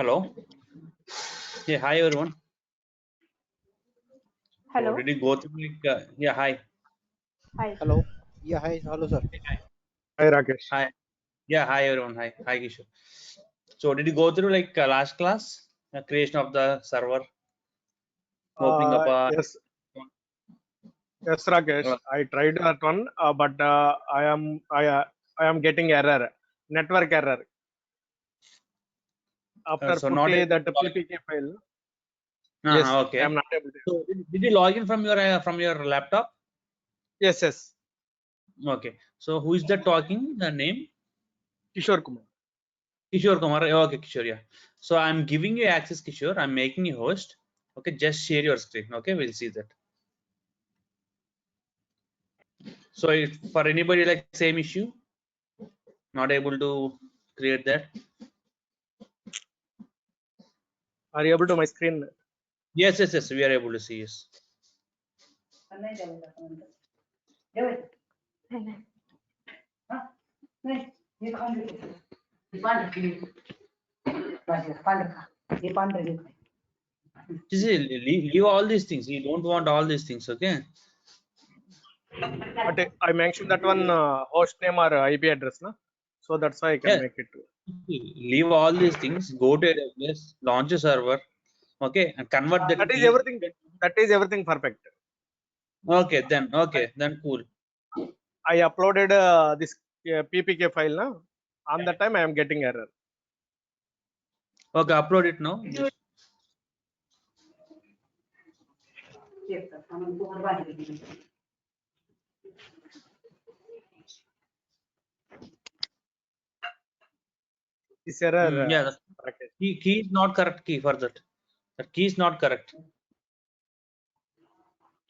Hello. Yeah, hi everyone. Hello. So did you go through yeah, hi. Hi. Hello. Yeah, hi. Hello, sir. Hi Rakesh. Hi. Yeah, hi everyone. Hi. Hi Kishore. So did you go through last class? Creation of the server, opening up a Yes, Rakesh. I tried that one, but I am getting error, network error. After so not putting able that to log PPK file, in. yes, I Okay. am not able to. So did you log in from your laptop? Yes, yes. Okay. So who is that talking? The name? Kishore Kumar. Kishore Kumar. Okay, Kishore. Yeah. So I'm giving you access, Kishore. I'm making you host. Okay, just share your screen. Okay, we'll see that. So if for anybody like same issue, not able to create that. Are you able to my screen? Yes, we are able to see. Yes. Leave all these things. You don't want all these things, okay? But I mentioned that one host name or IP address, na? So that's why I can Yeah. make it. Leave all these things. Go to AWS, launch a server, okay, and convert that. That is everything. That is everything perfect. Okay, then cool. I uploaded this PPK file now. On that time, I am getting error. Okay, upload it now. This error. Yeah, the key is not correct key for that. The key is not correct.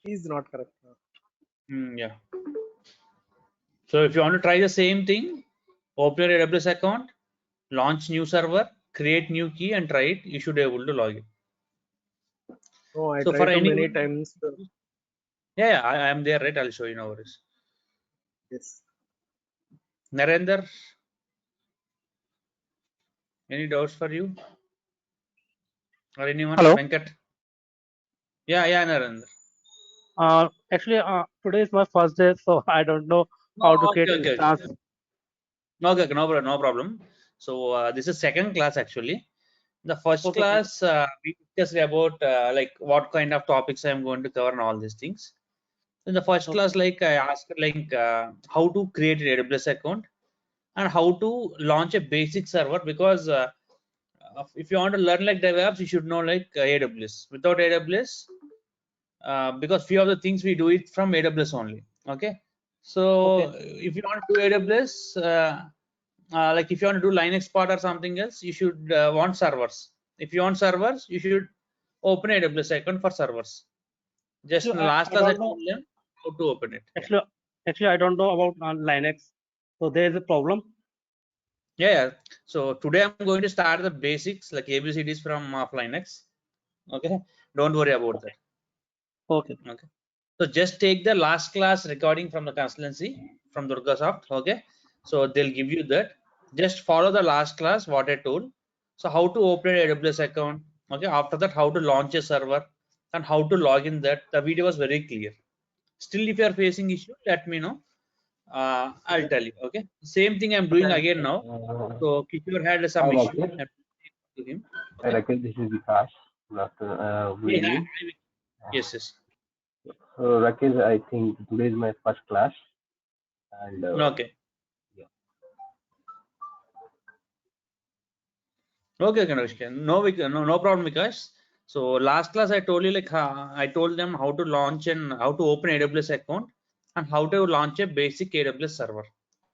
Is not correct. Yeah. So if you want to try the same thing, open your AWS account, launch new server, create new key, and try it. You should be able to log in. No, I So for tried to any many times. yeah, I am there, right? I'll show you now. Yes. Narendra, any doubts for you or anyone? Hello. Venkat? Yeah, Narendra. Actually, today is my first day, so I don't know how to create Okay. instance. Okay, no problem. So this is second class actually. The first Okay. class we discussed about like what kind of topics I'm going to cover and all these things. In the first class, like I asked how to create an AWS account and how to launch a basic server, because if you want to learn like DevOps, you should know like AWS. Without AWS, because few of the things we do it from AWS only. Okay, so if you want to do AWS, like if you want to do Linux part or something else, you should want servers. If you want servers, you should open AWS account for servers. Just in the last class, I told them how to open it. Actually, I don't know about Linux, so there is a problem. Yeah. So today I'm going to start the basics like ABCDs from Linux. Okay, don't worry about that. Okay. So just take the last class recording from the consultancy from Durgasoft. Okay, so they'll give you that. Just follow the last class what I told. So how to open an AWS account. Okay, after that how to launch a server and how to log in that. The video was very clear. Still, if you are facing issue, let me know. I'll tell you. Okay, same thing I'm doing again now. So Kishore had some issue. To him. Okay. Rakesh, this is Vikas. Good evening. Yes. So Rakesh, I think today is my first class, and Okay. yeah. Okay, Kanavishka. No problem, Vikas. So last class I told you like I told them how to launch and how to open AWS account and how to launch a basic AWS server.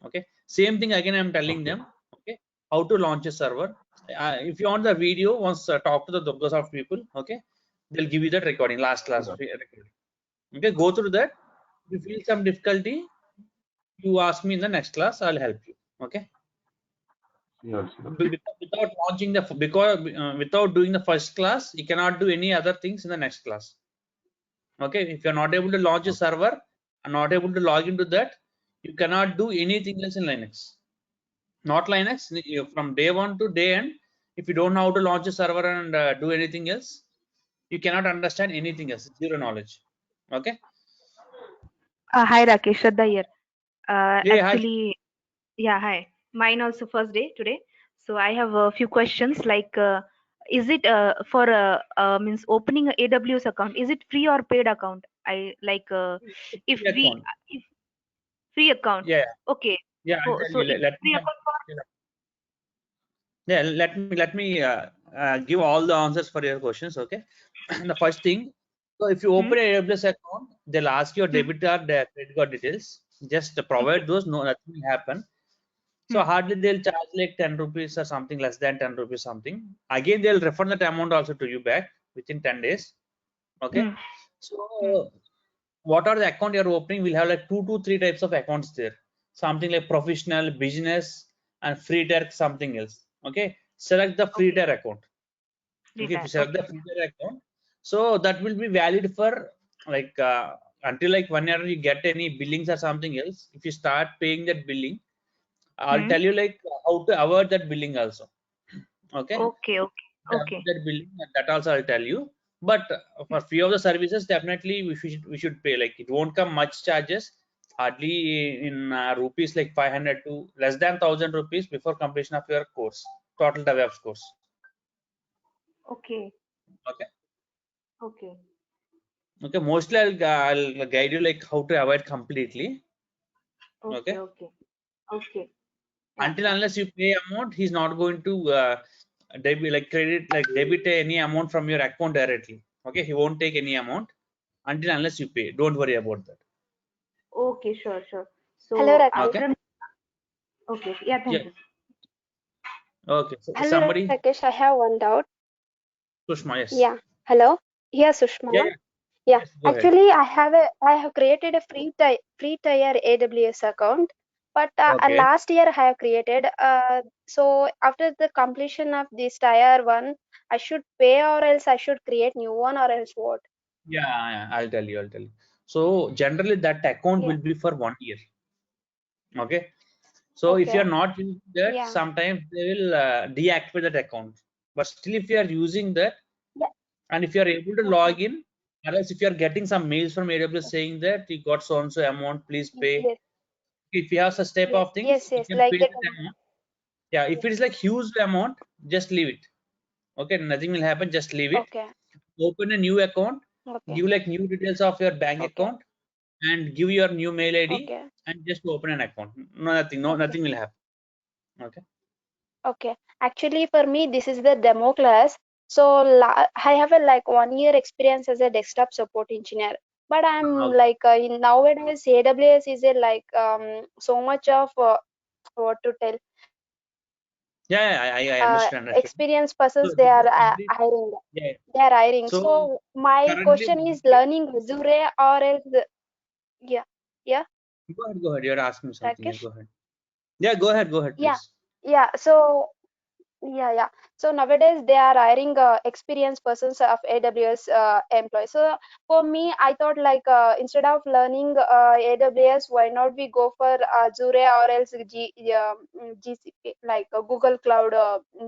Okay. Same thing again I'm telling Okay. them. Okay. How to launch a server. If you want the video, once talk to the Durgasoft people. Okay. They'll give you that recording. Last class recording. Okay. Go through that. If you feel some difficulty, you ask me in the next class. I'll help you. Okay. Sure. Without launching the without doing the first class, you cannot do any other things in the next class. Okay, if you're not able to launch a server and not able to log into that, you cannot do anything else in Linux. Not Linux, from day one to day end, If you don't know how to launch a server and do anything else, you cannot understand anything else. Zero knowledge. Okay. Hi Rakesh, Shraddha here. Hey, hi. Actually, yeah, hi. Mine also first day today. So I have a few questions like, is it for means opening a AWS account? Is it free or paid account? I like if Free we account. if free account. Yeah, Okay. yeah. I'll tell So you. it's Let free me. account for Yeah, let me give all the answers for your questions. Okay. The first thing, so if you open a AWS account, they'll ask your debit card, credit card details. Just provide those. No, nothing will happen. So hardly they'll charge like 10 rupees or something, less than 10 rupees something. Again, they'll refund that amount also to you back within 10 days. Okay. So what are the account you're opening? We'll have like 2 to 3 types of accounts there. Something like professional, business, and free tier, something else. Okay. Select the free tier account. Okay. If you select the free tier account, so that will be valid for like until like 1 year you get any billings or something else. If you start paying that billing, I'll tell you like how to avoid that billing also. Okay. Okay. That billing, that also I'll tell you. But for few of the services, definitely we should pay. Like it won't come much charges, hardly in rupees like 500 to less than 1,000 rupees before completion of your course, total DevOps course. Okay. Okay. Okay. Okay. Mostly I'll guide you like how to avoid completely. Okay. Okay. Until unless you pay amount, he's not going to debit any amount from your account directly. Okay. He won't take any amount until unless you pay. Don't worry about that. Okay. Sure. So Hello, Rakesh. Okay. okay. Yeah. Thank Yeah. you. Okay. So Hello, somebody, Rakesh. I have one doubt. Sushma, yes. Yeah. Hello. Here, Sushma. Yeah, yeah. Yeah. Yes, go ahead. Actually, I have created a free tier AWS account, but Okay. last year I have created. So after the completion of this tier one, I should pay or else I should create new one or else what? Yeah, I'll tell you. So generally that account Yeah. will be for 1 year. Okay. So if Okay. you're not using that, Yeah. sometimes they will deactivate that account. But still, if you are using that, Yeah. and if you are able to log in, unless if you are getting some mails from AWS saying that you got so and so amount, please pay. Yes. If you have such type of things, you Yes. can Like pay that. that amount. Yeah, if it is like huge amount, just leave it. Okay, nothing will happen, just leave it. Okay. Open a new account, Okay. give like new details of your bank Okay. account, and give your new mail ID, Okay. and just open an account. Nothing will happen. Okay. Okay. Actually, for me, this is the demo class. So I have a like 1 year experience as a desktop support engineer. But I'm Okay. like in nowadays AWS is a like so much of what to tell Yeah, I understand. experienced persons So they this are is complete. hiring. Yeah. They are hiring. So So my currently, question is learning Azure or else yeah go ahead. You're asking something. Yeah, Rakesh. go ahead. Yeah, go ahead. Yeah. Please. So yeah. So nowadays they are hiring experienced persons of AWS employees. So for me, I thought like instead of learning AWS, why not we go for Azure or else GCP like Google Cloud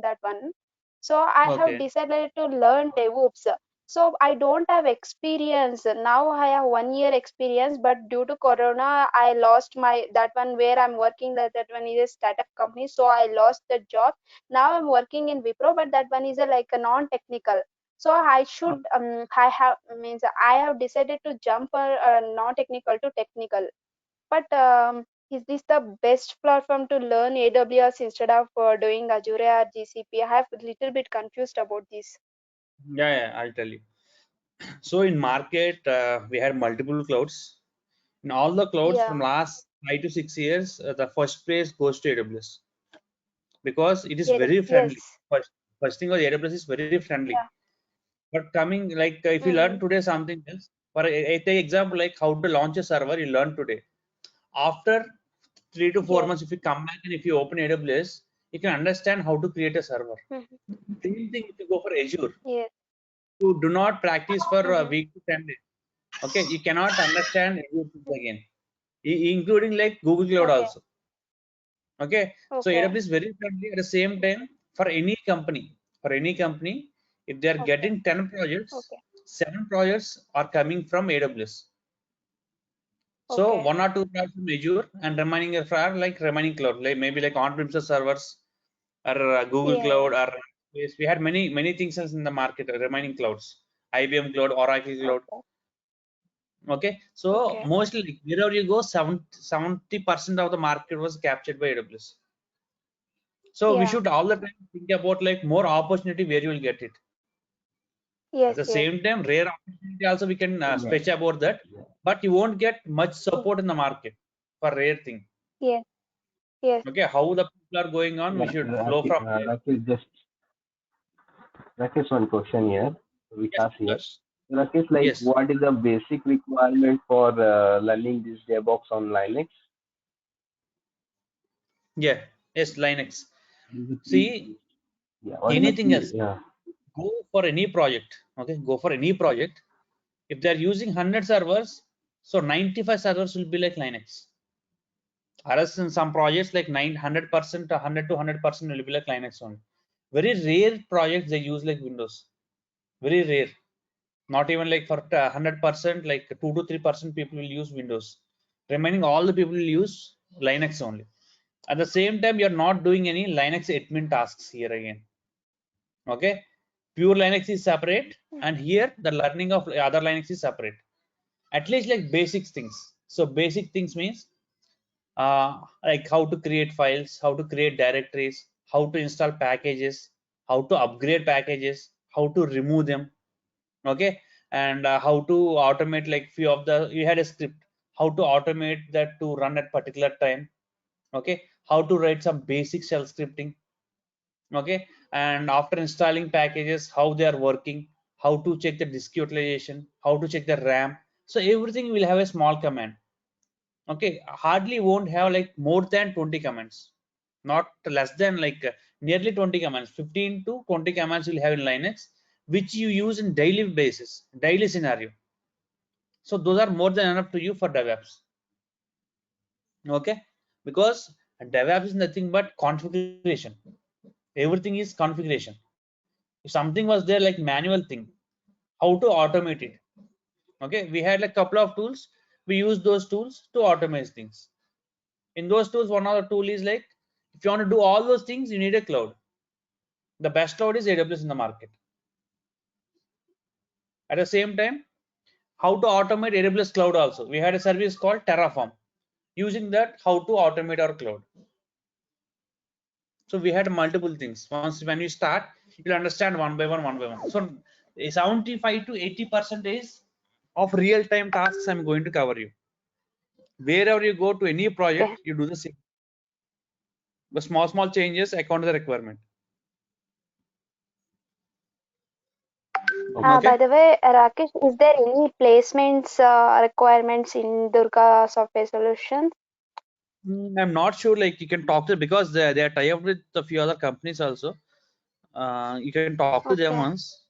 that one. So I have Okay. decided to learn DevOps. So I don't have experience. Now I have 1 year experience, but due to Corona, I lost my that one where I'm working. That one is a startup company, so I lost the job. Now I'm working in Wipro, but that one is a like a non-technical. So I should I have decided to jump for non-technical to technical. But is this the best platform to learn AWS instead of doing Azure or GCP? I have a little bit confused about this. Yeah, I'll tell you. So in market, we had multiple clouds. In all the clouds from Yeah. last 5 to 6 years, the first place goes to AWS because it is very Yes. friendly. First thing was AWS is very friendly. Yeah. But coming like if you learn today something else, for a take example like how to launch a server, you learn today. After 3 to 4 Yes. months, if you come back and if you open AWS, you can understand how to create a server. Mhm. Same thing if you go for Azure. Yes. You do not practice for a Mhm. week to 10 days. Okay, you cannot understand everything again, including like Google Cloud Okay. also. Okay, so Okay. AWS is very friendly at the same time for any company. for any company, if they are Okay. getting 10 projects, Okay. 7 projects are coming from AWS. So Okay. 1 or 2 projects from Azure and remaining are like remaining cloud, like maybe like on-premises servers or Google Yeah. Cloud or we had many things else in the market, remaining clouds, IBM Cloud, Oracle Cloud. Okay. Okay, so Okay. mostly like, wherever you go, 70% of the market was captured by AWS. So we Yeah. should all the time think about like more opportunity where you will get it. At Yes. the Yes. same time, rare opportunity also we can Yeah. speak about that, but you won't get much support in the market for rare thing. Yes. Yes. Okay, how the people are going on, we should flow from there. Rakesh, one question here. Vikas here. Yes. Rakesh, like, Yes. what is the basic requirement for learning this DevOps on Linux? Yeah. Yes, Linux. See, What is the anything key? else, go for any project. Okay, go for any project. If they are using 100 servers, so 95 servers will be like Linux. Whereas in some projects like 900%, 100 to 100% will be like Linux only. Very rare projects they use like Windows. Very rare. Not even like for 100%, like 2 to 3% people will use Windows. Remaining all the people will use Linux only. At the same time, you're not doing any Linux admin tasks here again. Okay, pure Linux is separate, and here the learning of other Linux is separate. At least like basic things. So basic things means like how to create files, how to create directories, how to install packages, how to upgrade packages, how to remove them. Okay, and how to automate like few of the you had a script, how to automate that to run at particular time. Okay, how to write some basic shell scripting. Okay, and after installing packages, how they are working, how to check the disk utilization, how to check the RAM. So everything will have a small command. Okay, hardly won't have like more than 20 commands, not less than like nearly 20 commands. 15 to 20 commands will have in Linux, which you use in daily basis, daily scenario. So those are more than enough to you for DevOps. Okay, because DevOps is nothing but configuration. Everything is configuration. If something was there like manual thing, how to automate it. Okay, we had like couple of tools. We use those tools to automate things. In those tools, one other tool is like if you want to do all those things, you need a cloud. The best cloud is AWS in the market. At the same time, how to automate AWS cloud also. We had a service called Terraform. Using that, how to automate our cloud. So we had multiple things. Once when you start, you'll understand one by one. So 75 to 80% of real-time tasks I'm going to cover you. Wherever you go to any project, Okay. you do the same. The small changes according to the requirement. By Okay. the way, Rakesh, is there any placements requirements in Durga Software Solutions? I'm not sure. Like you can talk to because they are tied up with a few other companies also. You can talk to them Okay. once.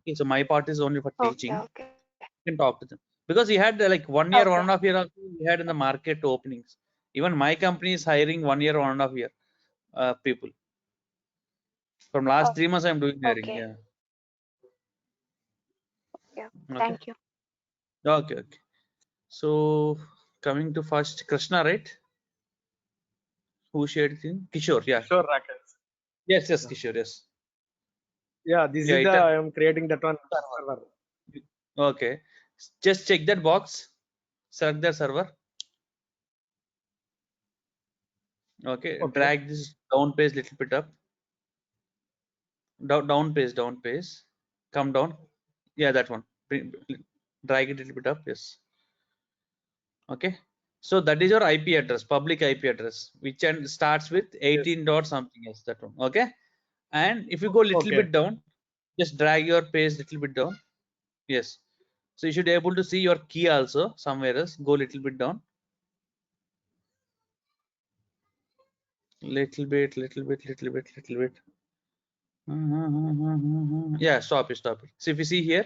Okay, so my part is only for Okay. teaching. Okay. You can talk to them because we had like 1 year, Okay. 1.5 year also we had in the market openings. Even my company is hiring 1 year, 1.5 year people. From last 3 months, I'm doing hiring. Okay. Yeah. Yeah. Okay. Thank you. Okay. So coming to first Krishna, right? Who shared thing? Kishore. Yeah. Sure, Rakesh. Yes. Kishore. Yes. Yeah, this Yeah. is the I am creating that one server. Okay. Just check that box. Select the server. Okay. Okay. Drag this down page little bit up. Down page. Come down. Yeah, that one. Drag it a little bit up. Yes. Okay. So that is your IP address, public IP address, which starts with 18 dot something else. That one. Okay. And if you go little Okay. bit down, just drag your page little bit down. Yes. So you should be able to see your key also somewhere else. Go little bit down. Little bit. Yeah, stop it. So if you see here,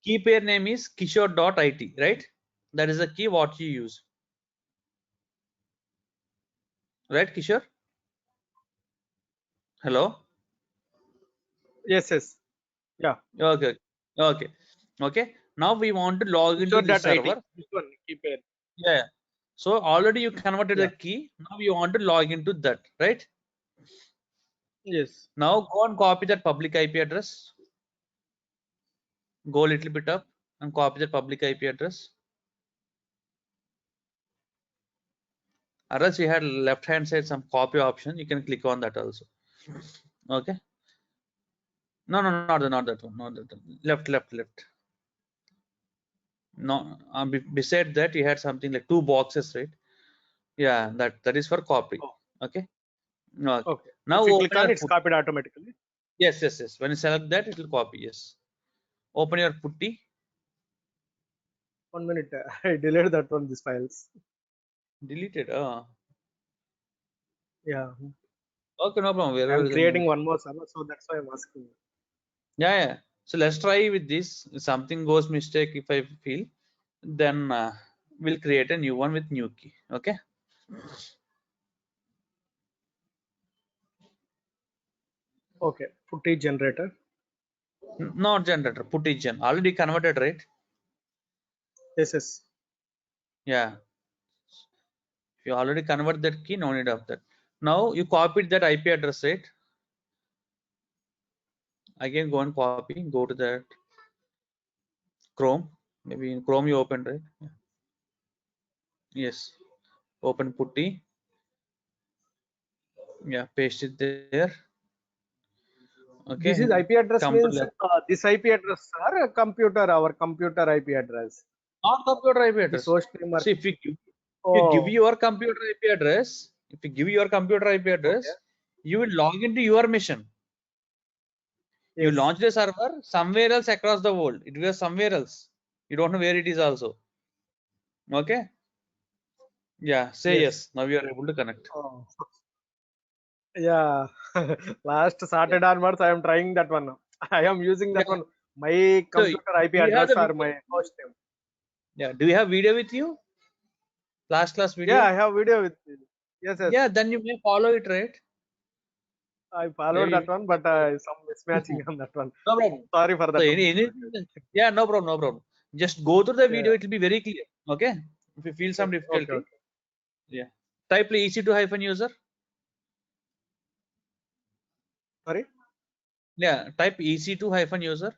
key pair name is kishore.it, right? That is the key what you use. Right, Kishore? Hello? Yes. Yeah. Okay. Okay. Okay. Now we want to log into Sure the that IT. server. This one, keep it. Yeah. So already you converted Yeah. the key. Now you want to log into that, right? Yes. Now go and copy that public IP address. Go a little bit up and copy that public IP address. Or else you had left hand side some copy option. You can click on that also. Okay. No, not that one. Not that one. Left. No, beside that you had something like 2 boxes, right? Yeah, that is for copy. Oh, Okay. Okay. okay. Now If you open click on, your it's copied automatically. Yes. When you select that, it will copy. Yes. Open your putty. 1 minute. I deleted that one. These files. Deleted. Yeah. Okay, no problem. Wherever I'm is creating one more server, so that's why I'm asking. Yeah. So let's try with this. If something goes mistake, if I feel, then we'll create a new one with new key. Okay. Okay. Putty generator. Not generator. Putty gen. Already converted, right? Yes. Yeah. If you already convert that key, no need of that. Now you copied that IP address, right? Again, go and copy. Go to that Chrome. Maybe in Chrome you opened, right? Yes. Open putty. Yeah, paste it there. Okay. This is IP address Come to means left. this IP address or our computer IP address. Not computer IP This address. host name. See, if you give Oh, your computer IP address, you will log into your machine. You yes. launch the server somewhere else across the world. It was somewhere else. You don't know where it is also. Okay. Yeah. Say yes. Now you are able to connect. Oh. Yeah. Last Saturday onwards, I am trying that one. I am using that Yeah. one. My So computer IP do you have address the or video? my host name. Yeah. Do you have video with you? Last class video? Yeah, I have video with me. Yes. Yeah. Then you may follow it, right? I followed Maybe. that one, but some mismatching on that one. No problem. Sorry for that. So one. yeah, no problem. Just go through the video. Yeah. It will be very clear. Okay. If you feel some difficulty, Okay. yeah. Type EC2-user. Sorry. Yeah. Type EC2-user.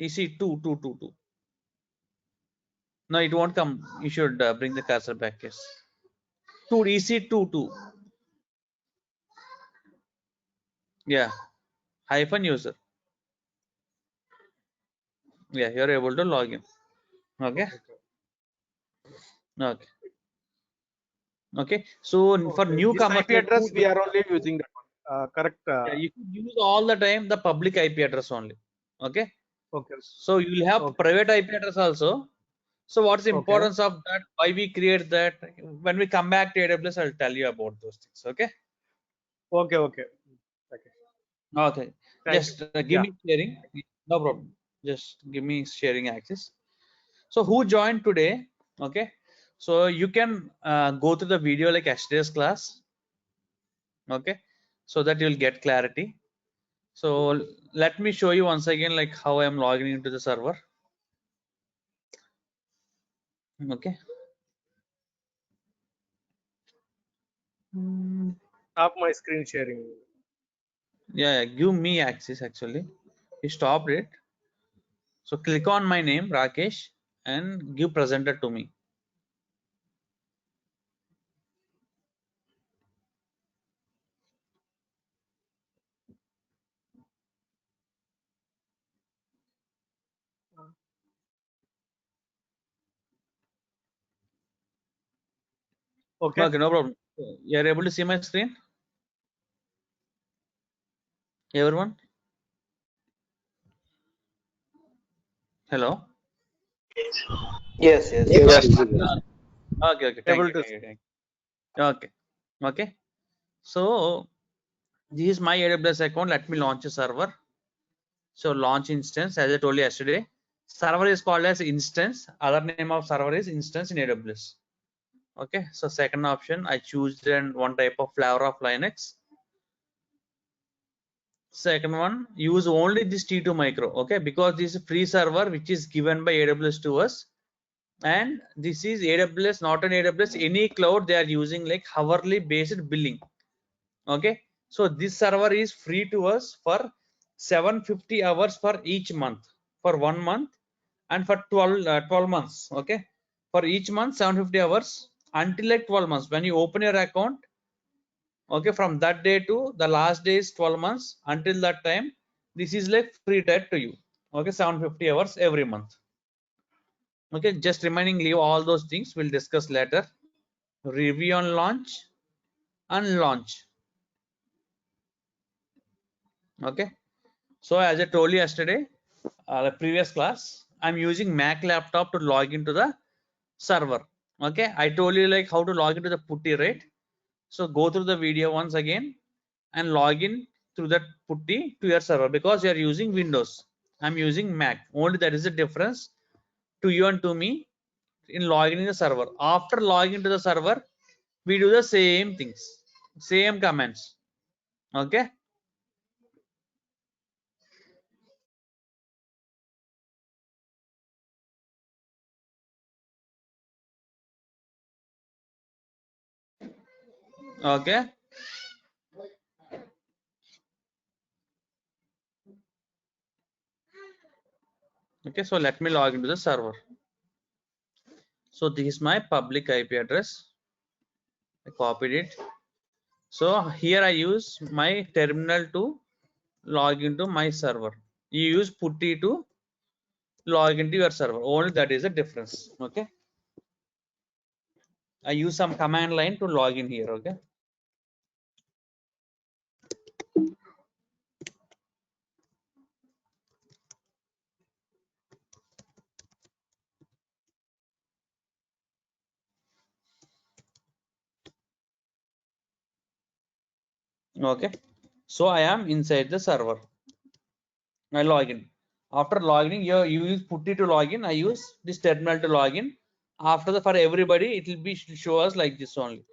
EC2. No, it won't come. You should bring the cursor back. Yes. EC2. Yeah. -user. Yeah. You're able to log in. Okay. Okay. So for newcomers, This IP address we are only using that one. Correct. Yeah, you could use all the time the public IP address only. Okay. Okay. So you will have private IP address also. So what's the importance of that? Why we create that? When we come back to AWS, I'll tell you about those things. Okay. Okay. Okay. Thank Just give me sharing. No problem. Just give me sharing access. So who joined today? Okay. So you can go to the video like yesterday's class. Okay. So that you'll get clarity. So let me show you once again like how I am logging into the server. Okay. Stop my screen sharing. Yeah, give me access actually. He stopped it. So click on my name, Rakesh, and give presenter to me. Okay. Okay, no problem. You are able to see my screen? Everyone? Hello? Yes. Okay. Thank you. Okay. So this is my AWS account. Let me launch a server. So launch instance, as I told you yesterday. Server is called as instance. Other name of server is instance in AWS. Okay. So second option, I choose then one type of flavor of Linux. Second one, use only this T2 micro, okay, because this is a free server which is given by AWS to us, and this is AWS, not an AWS, any cloud they are using like hourly based billing, okay. So this server is free to us for 750 hours for each month, for 1 month, and for 12 months, okay. For each month 750 hours until like 12 months. When you open your account, okay, from that day to the last day is 12 months. Until that time, this is like free tag to you, okay. 750 hours every month, okay. Just remaining, leave all those things, we'll discuss later. Review on launch and launch, okay. So as I told you yesterday, the previous class, I'm using Mac laptop to log into the server, okay. I told you like how to log into the putty, right? So go through the video once again and log in through that putty to your server, because you are using Windows, I'm using Mac. Only that is the difference to you and to me in logging in the server. After logging into the server, we do the same things, same commands, okay. Okay. Okay, so let me log into the server. So this is my public IP address. I copied it. So here I use my terminal to log into my server. You use putty to log into your server. Only that is the difference. Okay. I use some command line to log in here. Okay. Okay. So I am inside the server. I log in. After logging, you use putty to log in. I use this terminal to log in. After the, for everybody, it will be show us like this only.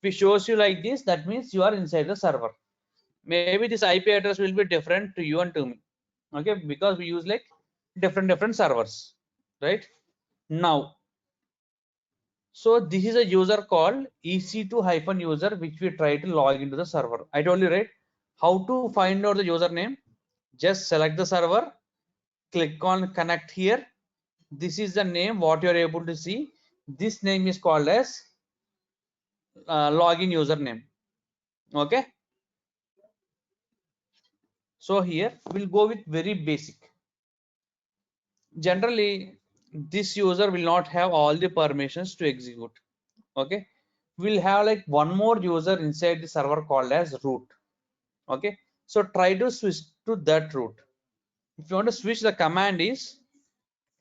If it shows you like this, that means you are inside the server. Maybe this IP address will be different to you and to me, okay, because we use like different servers, right? Now, so this is a user called EC2-user, which we try to log into the server. I told you, right, how to find out the username. Just select the server, click on connect here. This is the name what you are able to see. This name is called as login username, okay. So here we'll go with very basic. Generally, this user will not have all the permissions to execute, okay. We'll have like one more user inside the server called as root, okay. So try to switch to that root. If you want to switch, the command is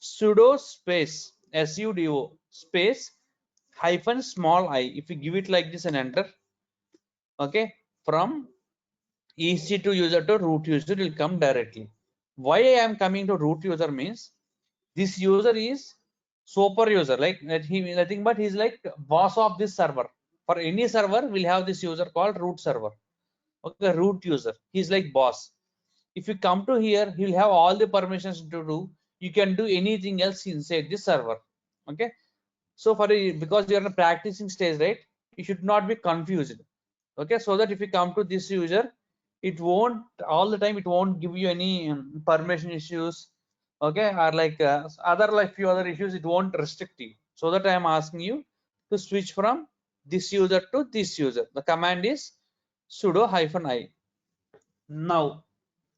sudo space sudo space hyphen small I. If you give it like this and enter, okay, from EC2-user to root user will come directly. Why I am coming to root user means this user is super user, like that he nothing but he's like boss of this server. For any server, we'll have this user called root server, okay, root user. He's like boss. If you come to here, he'll have all the permissions to do. You can do anything else inside this server, okay. So for because you're in a practicing stage, right, you should not be confused, okay. So that if you come to this user, it won't all the time, it won't give you any permission issues, okay, or like other like few other issues, it won't restrict you. So that I am asking you to switch from this user to this user. The command is sudo -i. Now,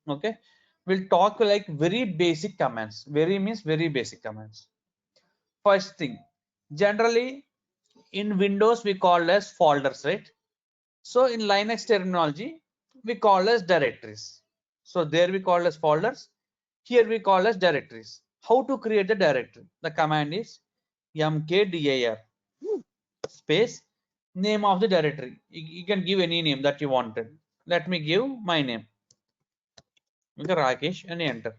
okay, we'll talk like very basic commands. Very means very basic commands. First thing, generally in Windows we call as folders, right? So in Linux terminology, we call as directories. So there we call as folders. Here we call as directories. How to create the directory? The command is mkdir space name of the directory. You can give any name that you wanted. Let me give my name. Okay, Rakesh, and enter.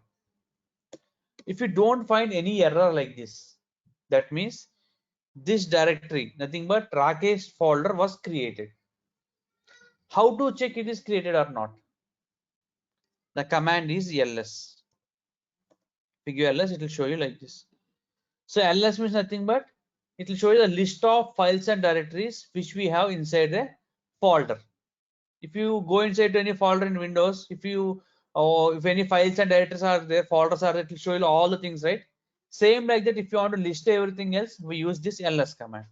If you don't find any error like this, that means this directory, nothing but Rakesh folder was created. How to check it is created or not? The command is ls. If you ls, it will show you like this. So ls means nothing but it will show you the list of files and directories which we have inside a folder. If you go inside any folder in Windows, if any files and directories are there, folders are there, it will show you all the things, right? Same like that, if you want to list everything else, we use this ls command.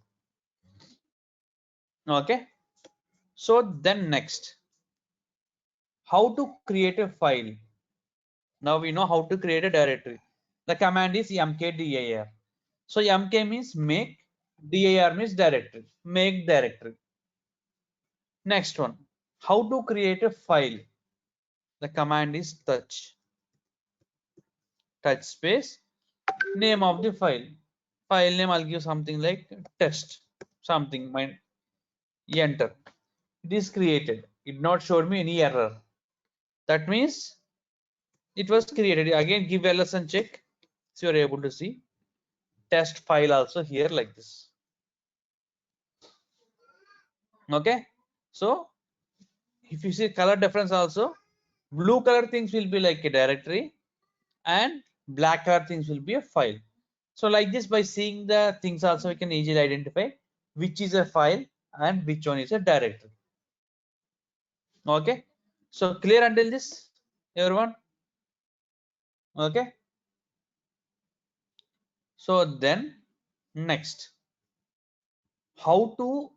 Okay. So then next, how to create a file. Now we know how to create a directory. The command is mkdir. So mk means make, dir means directory, make directory. Next one, how to create a file. The command is touch space, name of the file. File name I'll give something like test, something, enter. It is created. It not showed me any error. That means it was created. Again, give ls and check. So you're able to see test file also here like this. Okay. So if you see color difference also, blue color things will be like a directory and black color things will be a file. So like this, by seeing the things also, we can easily identify which is a file and which one is a directory. Okay. So clear until this, everyone? Okay. So then next, how to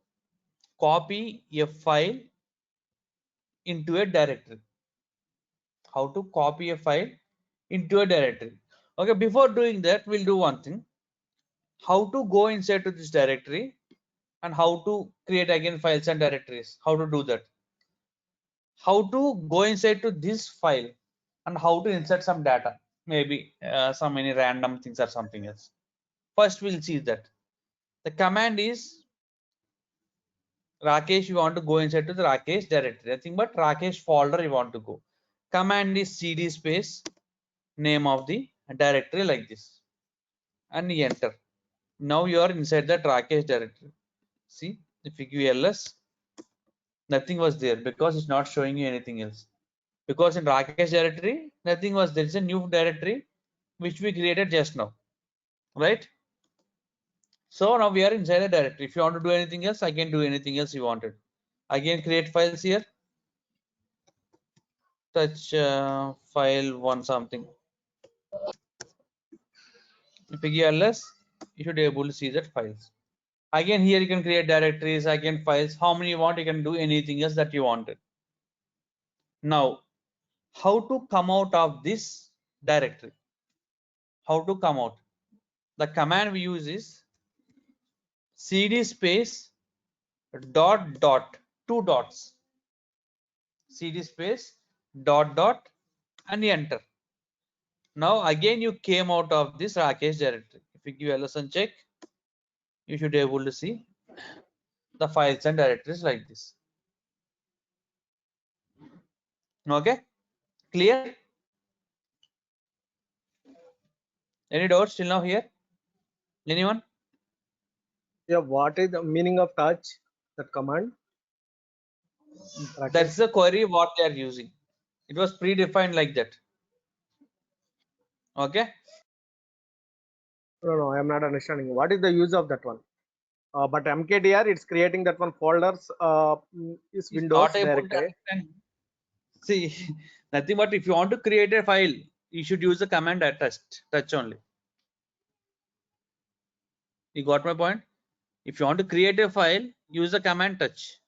copy a file into a directory. How to copy a file into a directory. Okay, before doing that, we'll do one thing. How to go inside to this directory and how to create again files and directories. How to do that. How to go inside to this file and how to insert some data. Maybe some any random things or something else. First, we'll see that. The command is Rakesh, you want to go inside to the Rakesh directory. Nothing but Rakesh folder you want to go. Command is cd space name of the directory like this and enter. Now you are inside that Rakesh directory. See, if you give ls, nothing was there because it's not showing you anything else. Because in Rakesh directory, nothing was there. It's a new directory which we created just now, right? So now we are inside the directory. If you want to do anything else, I can do anything else you wanted. Again, create files here. Touch file one something. If you give ls, you should be able to see that files. Again, here you can create directories, again files. How many you want, you can do anything else that you wanted. Now, how to come out of this directory? How to come out? The command we use is cd space dot dot, two dots, cd space dot dot and enter. Now again you came out of this Rakesh directory. If you give ls and check, you should be able to see the files and directories like this. Okay, clear? Any doubts till now here? Anyone? Yeah, what is the meaning of touch? That command? Rakesh? That's the query what they are using. It was predefined like that. Okay. No, I am not understanding. What is the use of that one? But mkdir, it's creating that one folders is If Windows not able to directory. understand, see, nothing but if you want to create a file, you should use the command at touch only. You got my point? If you want to create a file, use the command touch.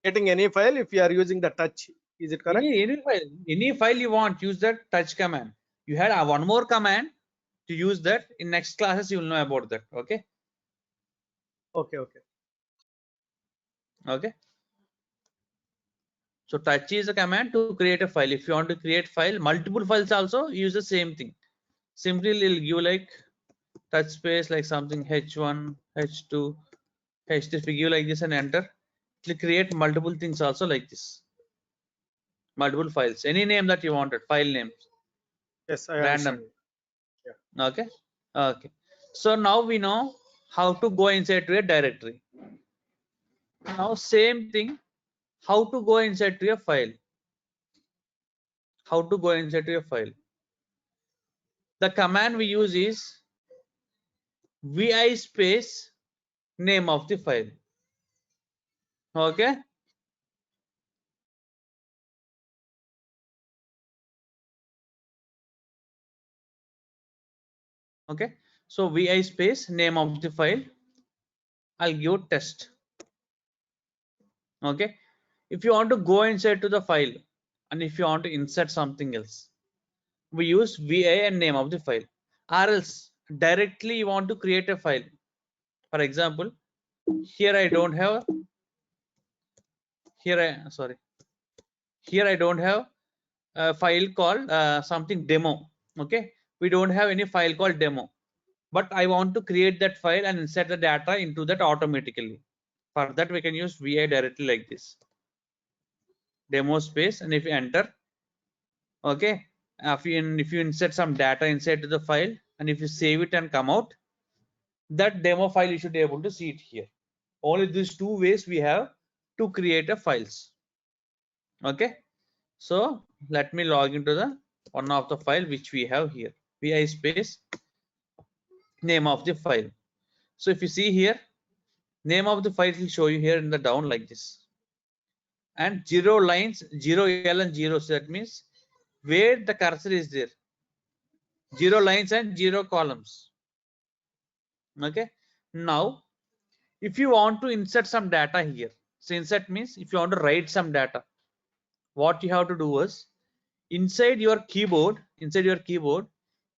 Creating any file if you are using the touch. Is it correct? Any file you want, use that touch command. You had one more command to use that. In next classes, you will know about that. Okay. Okay. Okay. So touch is a command to create a file. If you want to create file, multiple files also, use the same thing. Simply it'll give like touch space like something h1, h2, h3. If you give like this and enter, it will create multiple things also like this. Multiple files, any name that you wanted, file names. Yes, I Random. understand. Yeah. Okay. Okay. So now we know how to go inside to a directory. Now same thing, how to go inside to a file. how to go inside to a file. The command we use is vi space name of the file. Okay. Okay. So vi space name of the file. I'll give test. Okay. If you want to go inside to the file and if you want to insert something else, we use vi and name of the file. Or else directly you want to create a file. For example, here I don't have here I don't have a file called something demo. Okay, we don't have any file called demo, but I want to create that file and insert the data into that automatically. For that we can use vi directly like this, demo space, and if you enter, okay, if you insert some data inside to the file and if you save it and come out, that demo file you should be able to see it here. Only these two ways we have to create a files. Okay, so let me log into the one of the file which we have here, vi space name of the file. So if you see here, name of the file will show you here in the down like this, and 0 lines, 0 L and 0 C, that means where the cursor is there, 0 lines and 0 columns. Okay, now if you want to insert some data here, so insert means if you want to write some data, what you have to do is inside your keyboard,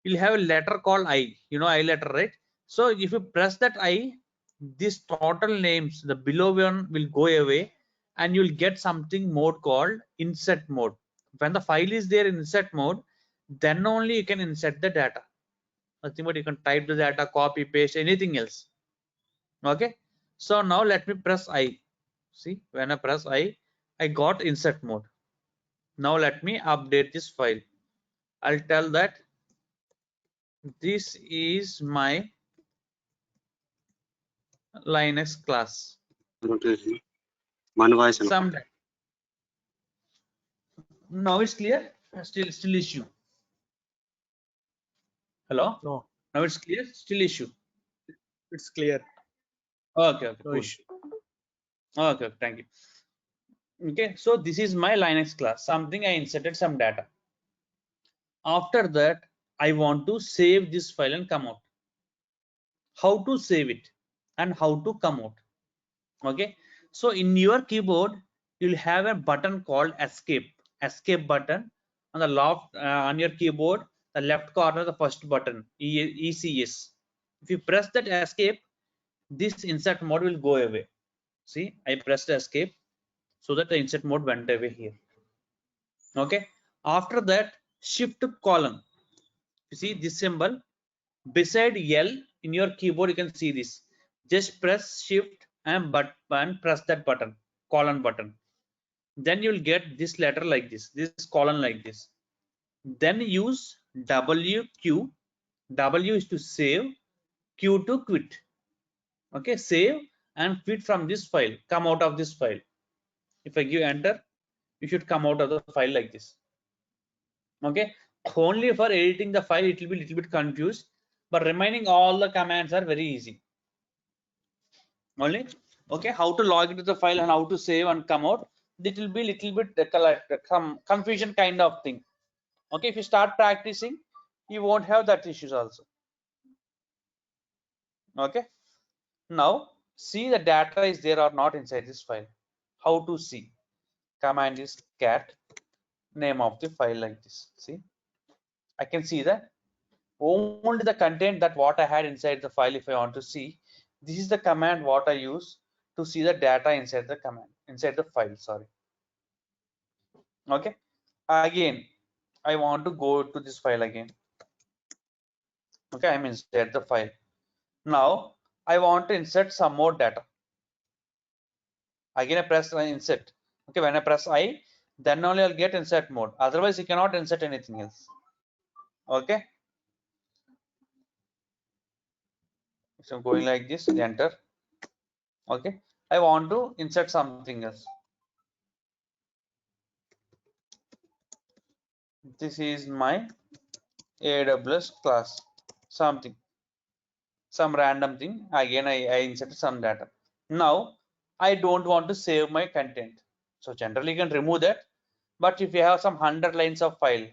you'll have a letter called I, I letter, right? So if you press that I, this total names, the below one will go away and you'll get something mode called insert mode. When the file is there in insert mode, then only you can insert the data. Nothing but you can type the data, copy, paste, anything else. Okay, so now let me press I. See, when I press I got insert mode. Now let me update this file. I'll tell that this is my Linux class. Some now it's clear. Still issue. Hello. No, Now it's clear. Still issue. it's clear. Okay. No Cool. issue. Okay. Thank you. Okay. So this is my Linux class. Something I inserted some data. After that, I want to save this file and come out. How to save it and how to come out? Okay, so in your keyboard you'll have a button called escape button on the left, on your keyboard, the left corner, the first button, ECS. If you press that escape, this insert mode will go away. See, I pressed escape so that the insert mode went away here. Okay, after that, shift colon, you see this symbol beside L in your keyboard, you can see this. Just press shift and press that button, colon button. Then you'll get this letter like this colon like this. Then use WQ. W is to save, Q to quit. Okay, save and quit from this file, come out of this file. If I give enter, you should come out of the file like this. Okay, only for editing the file it will be a little bit confused, but remaining all the commands are very easy. Only okay, how to log into the file and how to save and come out, it will be little bit some confusion kind of thing. Okay, if you start practicing, you won't have that issues also. Okay, now see the data is there or not inside this file. How to see? Command is cat name of the file like this. See, I can see that only the content that what I had inside the file. If I want to see, this is the command what I use to see the data inside the command, inside the file, sorry. Okay, again I want to go to this file again. Okay, I'm inside the file. Now I want to insert some more data. Again I press insert. Okay, when I press I, then only I'll get insert mode, otherwise you cannot insert anything else. Okay, so I'm going like this, enter. Okay, I want to insert something else. This is my AWS class, something, some random thing. Again, I inserted some data. Now I don't want to save my content. So generally you can remove that. But if you have some 100 lines of file,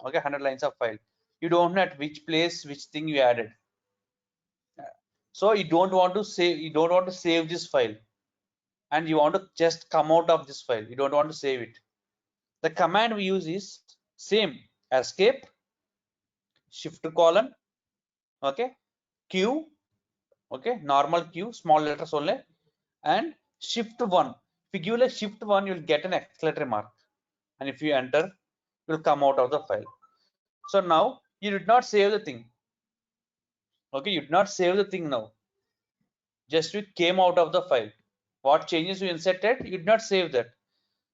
okay, 100 lines of file, you don't know at which place, which thing you added. So you don't want to save this file, and you want to just come out of this file. You don't want to save it. The command we use is same: escape, shift colon, okay, Q, okay, normal Q, small letters only, and shift 1. If you give like shift 1, you'll get an exclamatory mark, and if you enter, you'll come out of the file. So now you did not save the thing. Okay, you did not save the thing now. Just you came out of the file. What changes you inserted, you did not save that.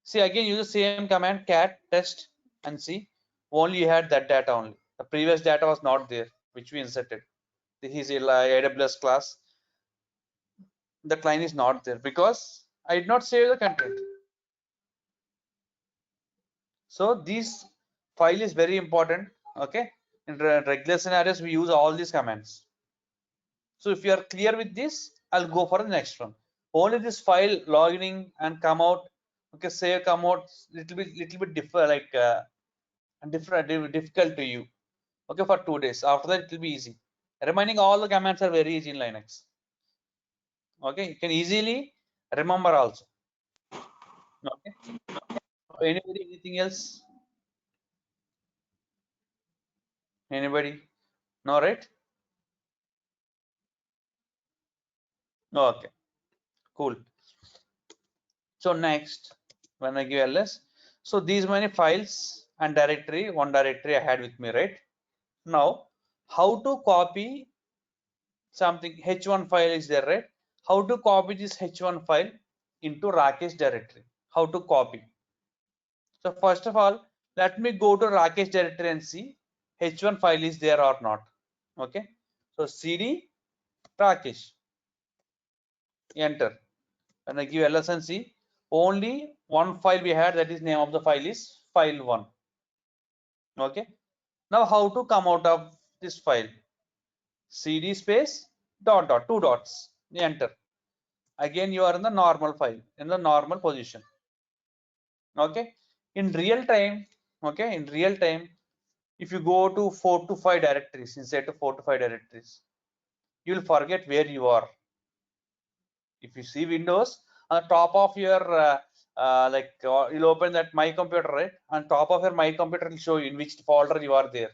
See, again use the same command cat test and see, only you had that data only. The previous data was not there, which we inserted. This is AWS class. The line is not there because I did not save the content. So this file is very important. Okay, in regular scenarios we use all these commands. So if you are clear with this, I'll go for the next one. Only this file logging and come out. Okay, save, come out, little bit different, like difficult to you. Okay, for 2 days. After that, it will be easy. Remaining all the commands are very easy in Linux. Okay, you can easily remember also. Okay. Anybody, anything else? Anybody? No, right? Okay, cool. So next, when I give ls, so these many files and directory, one directory I had with me, right? Now, how to copy something? H1 file is there, right? How to copy this H1 file into Rakesh directory? How to copy? So first of all, let me go to Rakesh directory and see H1 file is there or not. Okay. So cd Rakesh, enter. When I give ls and see, only one file we had, that is name of the file is file1. Okay. Now how to come out of this file? cd space dot dot, two dots, enter. Again you are in the normal file, in the normal position. Okay. In real time, okay, in real time, if you go to 4 to 5 directories, inside to 4 to 5 directories, you will forget where you are. If you see Windows, on the top of your you'll open that my computer, right? On top of your my computer will show you in which folder you are there.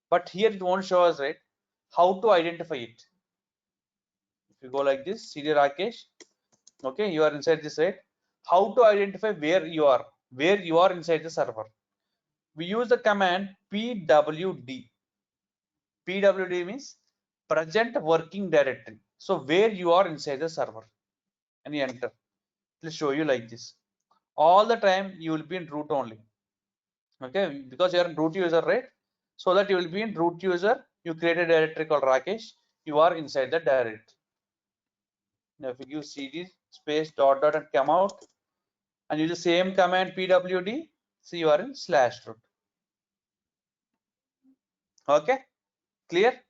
But here it won't show us, right? How to identify it? If you go like this, CD Rakesh, okay, you are inside this, right? How to identify where you are inside the server? We use the command pwd. pwd means present working directory. So where you are inside the server, and you enter. It will show you like this. All the time you will be in root only. Okay, because you are in root user, right? So that you will be in root user, you create a directory called Rakesh, you are inside the directory. Now if you give cd space dot dot and come out and use the same command pwd, so you are in /root. Okay, clear?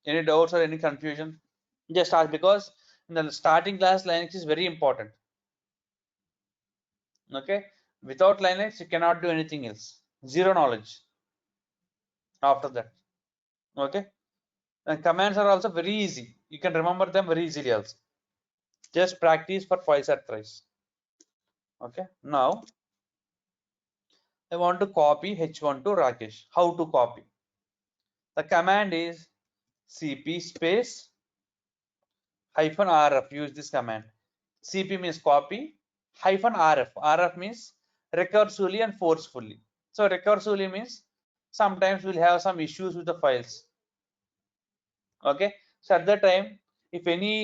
Any doubts or any confusion? Just ask, because in the starting class Linux is very important. Okay, without Linux you cannot do anything else. Zero knowledge after that. Okay, and commands are also very easy. You can remember them very easily also. Just practice for twice or thrice. Okay, now I want to copy H1 to Rakesh. How to copy? The command is cp space -rf. Use this command. Cp means copy, -rf. rf means recursively and forcefully. So recursively means sometimes we'll have some issues with the files. Okay, so at that time, if any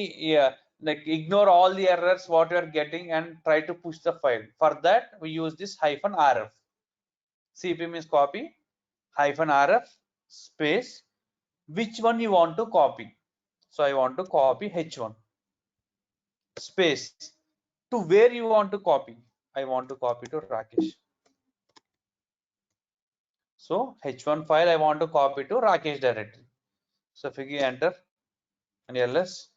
like ignore all the errors what you are getting and try to push the file. For that we use this -rf. cp means copy, -rf space which one you want to copy. So I want to copy H1 space to where you want to copy. I want to copy to Rakesh. So H1 file I want to copy to Rakesh directory. So if you enter and ls,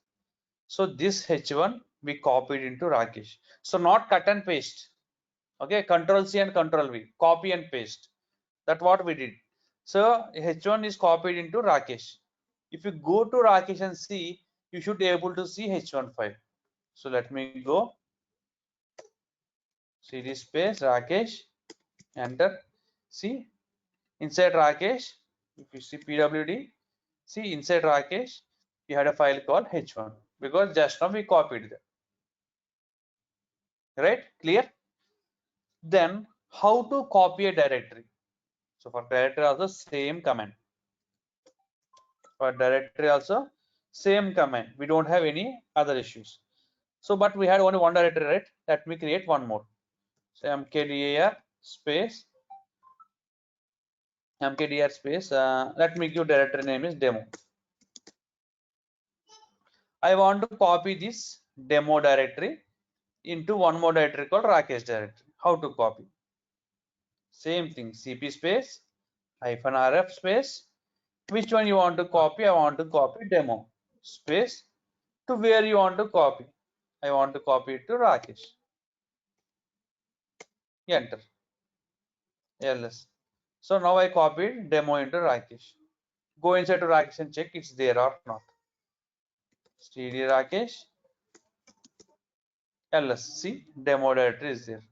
so this H1 we copied into Rakesh. So not cut and paste. Okay, Control C and Control V, copy and paste. That's what we did. So H1 is copied into Rakesh. If you go to Rakesh and see, you should be able to see H1 file. So let me go cd space Rakesh, enter. See inside Rakesh, if you see pwd, see inside Rakesh, you had a file called H1 because just now we copied that. Right? Clear? Then how to copy a directory? So for directory also same command. For directory also same command. We don't have any other issues. So but we had only one directory, right? Let me create one more. So mkdir space let me give directory name is demo. I want to copy this demo directory into one more directory called Rakesh directory. How to copy? Same thing, cp space -rf space. Which one you want to copy? I want to copy demo space. To where you want to copy? I want to copy it to Rakesh. Enter. ls. So now I copied demo into Rakesh. Go inside to Rakesh and check it's there or not. cd Rakesh ls. See, demo directory is there.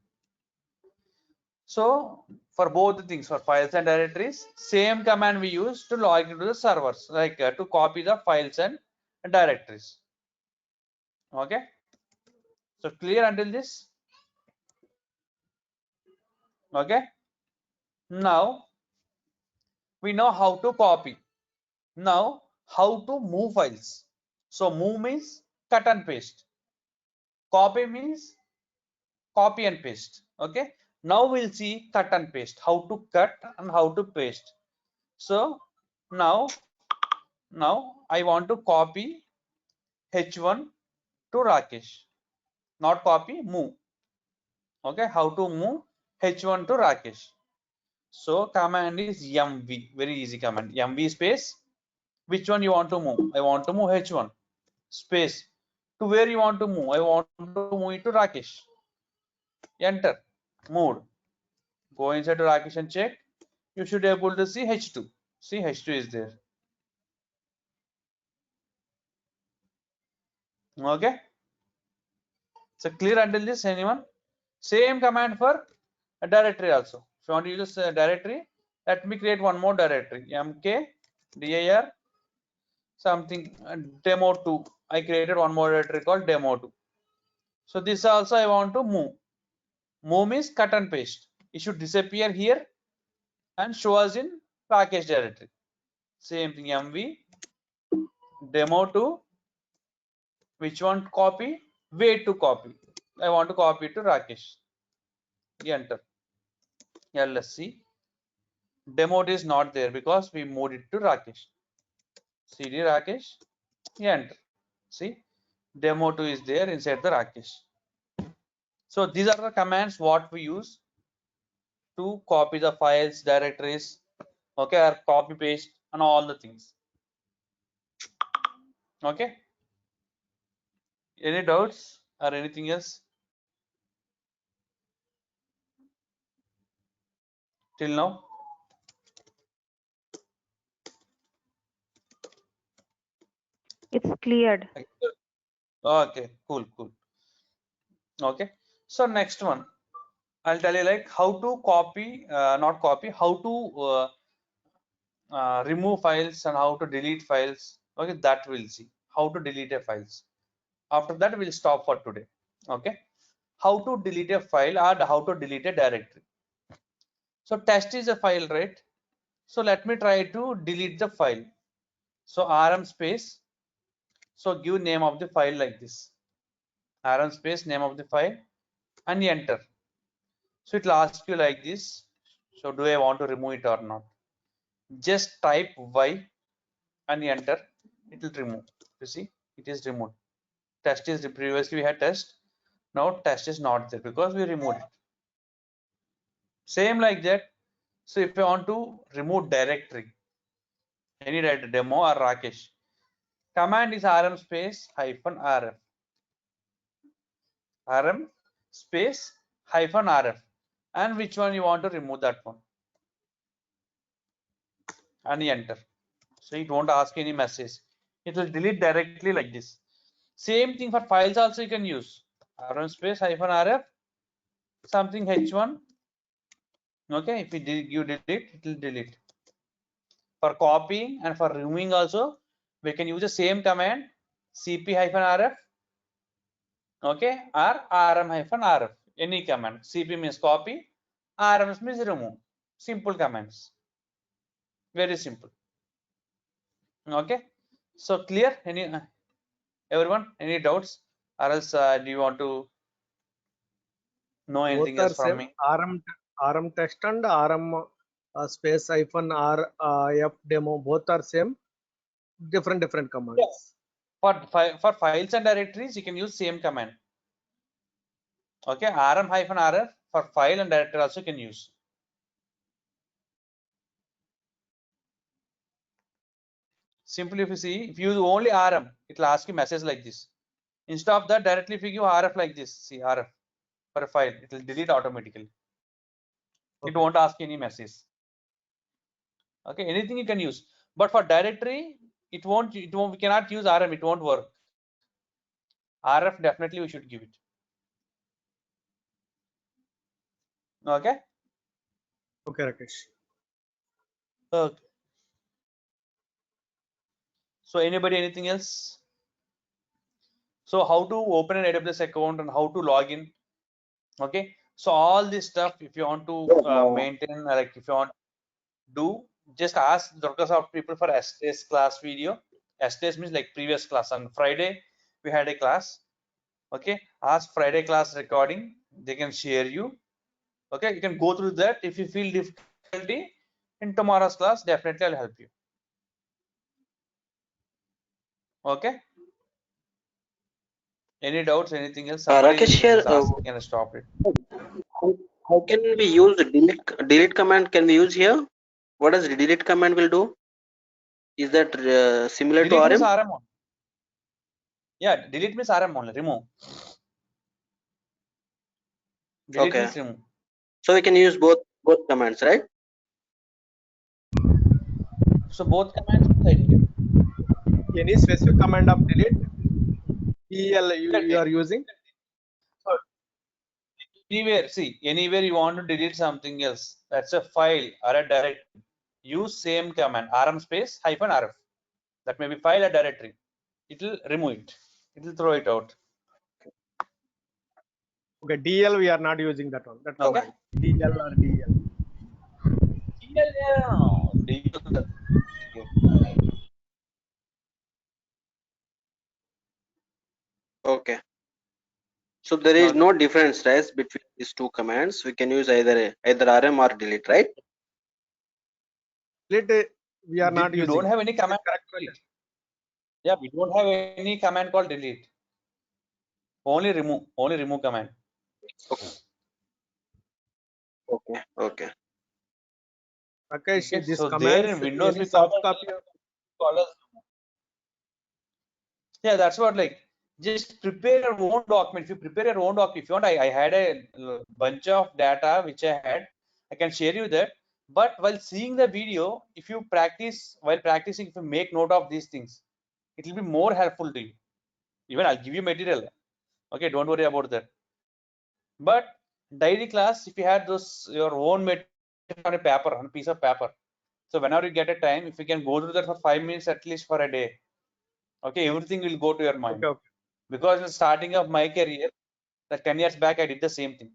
So for both the things, for files and directories, same command we use to log into the servers, like to copy the files and directories. Okay. So clear until this? Okay. Now we know how to copy. Now how to move files. So move means cut and paste. Copy means copy and paste. Okay. Now we'll see cut and paste, how to cut and how to paste. So now I want to copy H1 to Rakesh, not copy, move. Okay, how to move H1 to Rakesh? So command is mv, very easy command. Mv space, which one you want to move? I want to move H1 space. To where you want to move? I want to move it to Rakesh. Enter, moved. Go inside to Rakesh and check. You should be able to see H2. See, H2 is there. Okay. So clear until this, anyone? Same command for a directory also. If you want to use this directory, let me create one more directory. mkdir something demo2. I created one more directory called demo2. So this also I want to move. Move means cut and paste. It should disappear here and show us in Rakesh directory. Same thing, mv demo2. Which one copy? Where to copy? I want to copy it to Rakesh. Enter. lsc. Demo is not there because we moved it to Rakesh. cd Rakesh, enter. See, demo2 is there inside the Rakesh. So these are the commands what we use to copy the files, directories, okay, or copy paste and all the things. Okay. Any doubts or anything else till now? It's cleared. Okay, cool. Okay, so next one I'll tell you like how to copy, not copy, how to remove files and how to delete files. Okay, that we'll see how to delete a files. After that we'll stop for today. Okay, how to delete a file or how to delete a directory. So test is a file, right? So let me try to delete the file. So rm space, so give name of the file like this, rm space name of the file and enter. So it will ask you like this, so do I want to remove it or not? Just type y and enter, it will remove. You see, it is removed. Test is, previously we had test, now test is not there because we removed it. Same like that, So if you want to remove directory, any directory, demo or Rakesh, command is rm space hyphen rf, rm space hyphen rf, and which one you want to remove, that one, and enter. So it won't ask any message, it will delete directly like this. Same thing for files also you can use, rm space hyphen rf something h1. Okay, if you delete, it will delete. For copying and for removing also, we can use the same command, cp-rf, okay, or rm-rf, any command. Cp means copy, rm means remove. Simple commands, very simple. Okay, so clear? Any everyone, any doubts, or else do you want to know anything Both are else from same. me? RM text and RM space hyphen R F demo, both are same. Different commands. Yes. For files and directories, you can use same command. Okay, rm-rf for file and directory also can use. Simply, if you see, if you use only rm, it will ask you message like this. Instead of that, directly if you give rf like this, see rf for a file, it will delete automatically. It won't ask any message. Okay, anything you can use, but for directory, it won't. We cannot use rm. It won't work. Rf definitely we should give it. Okay. Okay, Rakesh. Okay. So anybody, anything else? So how to open an AWS account and how to log in? Okay. So all this stuff, if you want to maintain, like if you want to do, just ask Dorkasoft people for STS class video. STS means like previous class. On Friday, we had a class. Okay. Ask Friday class recording. They can share you. Okay. You can go through that. If you feel difficulty in tomorrow's class, definitely I'll help you. Okay. Any doubts? Anything else? Rakesh here, Can I stop it? how can we use the delete command? Can we use here? What does the delete command will do? Is that similar Delete to means RM? RM only. Yeah, delete means RM only. Remove. Delete Okay. means remove. So we can use both commands, right? So both commands means Any specific command of delete? DL you are using? So anywhere, see, anywhere you want to delete something else, that's a file or a directory, use same command, rm space hyphen rf. That may be file or directory. It will remove it. It will throw it out. Okay, DL we are not using that one. That Okay. command. DL or DL. Okay. So there is no difference, right, between these two commands. We can use either RM or delete, right? Delete we are not You using. don't have any command. Yeah, we don't have any command called delete. Only remove. Only remove command. Okay. Okay. Rakesh, this So command there in Windows any we soft call copy. Yeah, that's what, like, just prepare your own document. If you prepare your own document, if you want, I had a bunch of data which I had. I can share you that. But while seeing the video, if you practice, while practicing, if you make note of these things, it will be more helpful to you. Even I'll give you material. Okay, don't worry about that. But daily class, if you had those your own material on a paper, on a piece of paper. So whenever you get a time, if you can go through that for 5 minutes at least for a day, okay, everything will go to your mind. Okay. Because in the starting of my career, like 10 years back, I did the same thing.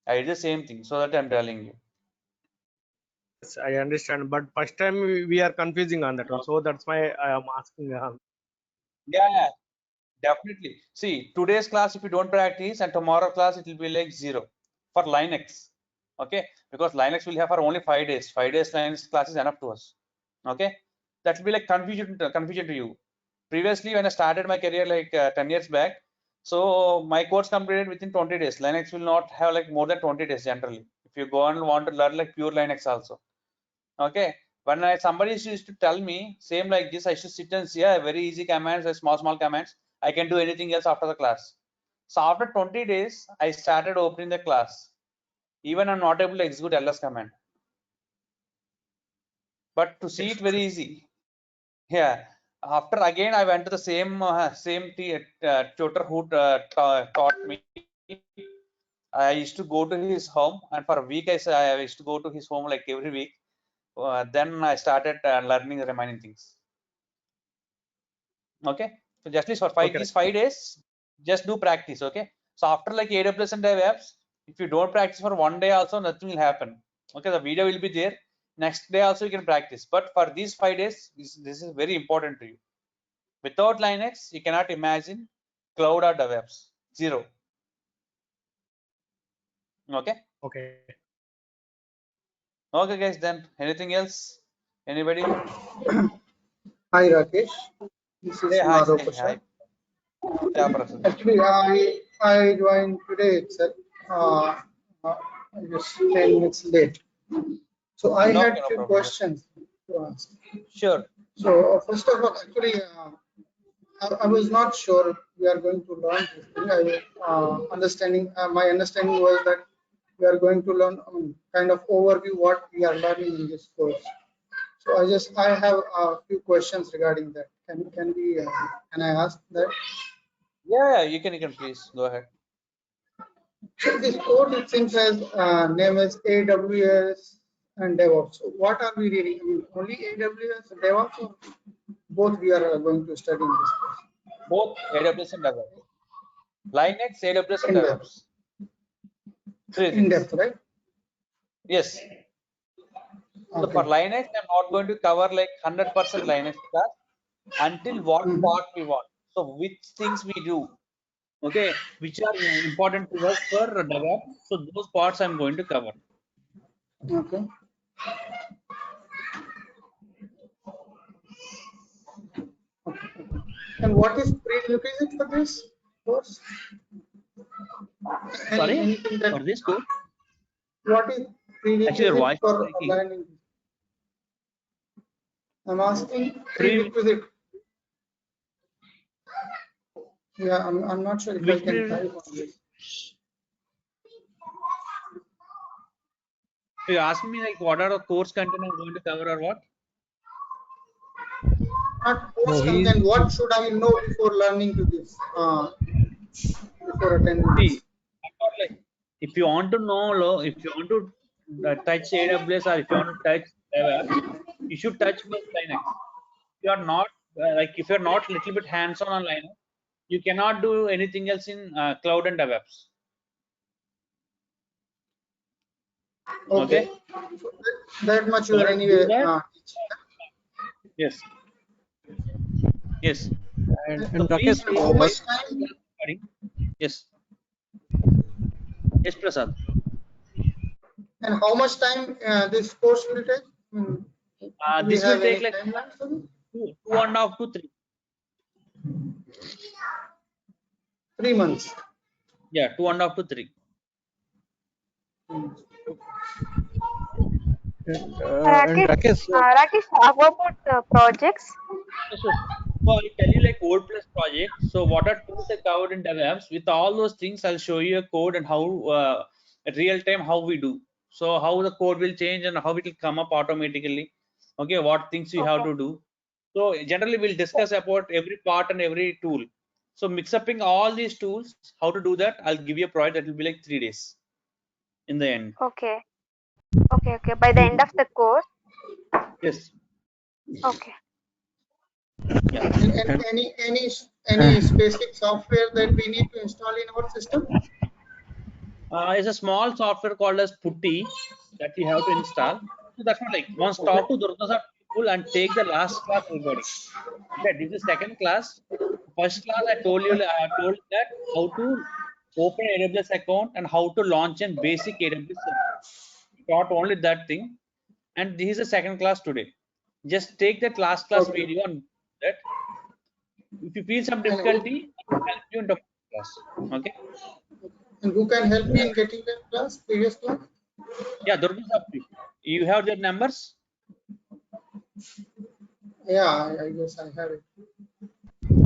I did the same thing, so that I'm telling you. Yes, I understand, but first time we are confusing on that one, so that's why I am asking. Yeah, definitely. See, today's class, if you don't practice, and tomorrow class, it will be like 0 for Linux. Okay, because Linux will have for only 5 days. 5 days Linux class is enough to us. Okay, that will be like confusion to you. Previously, when I started my career like 10 years back, so my course completed within 20 days. Linux will not have like more than 20 days generally. If you go and want to learn like pure Linux also. Okay, when somebody used to tell me same like this, I should sit and see very easy commands, small commands. I can do anything else after the class. So after 20 days, I started opening the class. Even I'm not able to execute ls command, but to see it very easy. Yeah. After again, I went to the same tutor who taught me. I used to go to his home, and for a week I used to go to his home like every week. Then I started learning the remaining things. Okay, so just for these 5 days, just do practice. Okay, so after like AWS and DevOps, if you don't practice for 1 day also, nothing will happen. Okay, the video will be there. Next day also you can practice, but for these 5 days, this is very important to you. Without Linux, you cannot imagine cloud or DevOps. Zero. Okay. Okay. Okay, guys. Then anything else? Anybody? Hi Rakesh, this is Hey, hi. Madhav Hey, Prasad. Yeah, Prasad. Actually, I joined today itself, just 10 minutes late. So I No, had no few problem. questions to ask. Sure. So first of all, actually, I was not sure we are going to learn this thing. My understanding was that we are going to learn kind of overview what we are learning in this course. So I have a few questions regarding that. Can I ask that? Yeah, you can please go ahead. So this code it seems as name is AWS and DevOps. So what are we reading? I mean, only AWS and DevOps, or both we are going to study in this course? Both AWS and DevOps. Linux, AWS, and In depth. DevOps. Three In things. depth, right? Yes. So Okay. for Linux, I'm not going to cover like 100% Linux class until what part we want. So which things we do, okay, which are important to us for DevOps. So those parts I'm going to cover. Okay. And what is prerequisite for this course? Sorry, Anything that, for this course? what is Actually, your voice prerequisite is for breaking. learning? I'm asking prerequisite. Yeah, I'm not sure if Which I can type on this. You ask me like what are the course content I'm going to cover or what? Not course content. What should I know before learning to this? Before attending this? See, like, if you want to know, if you want to touch AWS or if you want to touch DevOps, you should touch first Linux. If you are not if you're not little bit hands-on on Linux, you cannot do anything else in cloud and DevOps. Okay. So that much you are anyway. Yes. Yes. And So Rakesh, please, how much time? Yes. Yes, Prasad. And how much time this course will take? This will take like timeline for it? 2.5 to 3. 3 months. Yeah, 2.5 to 3. Rakesh, how about projects? So I'll tell you like Code Plus project. So what are tools I covered in DevOps? With all those things, I'll show you a code and how real time how we do. So how the code will change and how it will come up automatically. Okay, what things we have to do. So generally we'll discuss about every part and every tool. So mix upping all these tools, how to do that? I'll give you a project that will be like 3 days in the end. Okay. By the end of the course. Yes. Okay. Yeah. And any specific software that we need to install in our system? It's a small software called as Putty that you have to install. So that's not like once talk to Durga people and take the last class recording. Okay, this is second class. First class I told that how to open AWS account and how to launch a basic AWS service. Taught only that thing, and this is the second class today. Just take that last class video and that. If you feel some difficulty, I'll help you in the class. Okay. And who can help me in getting that class, previous class? Yeah, Durga, you have their numbers? Yeah, I guess I have it.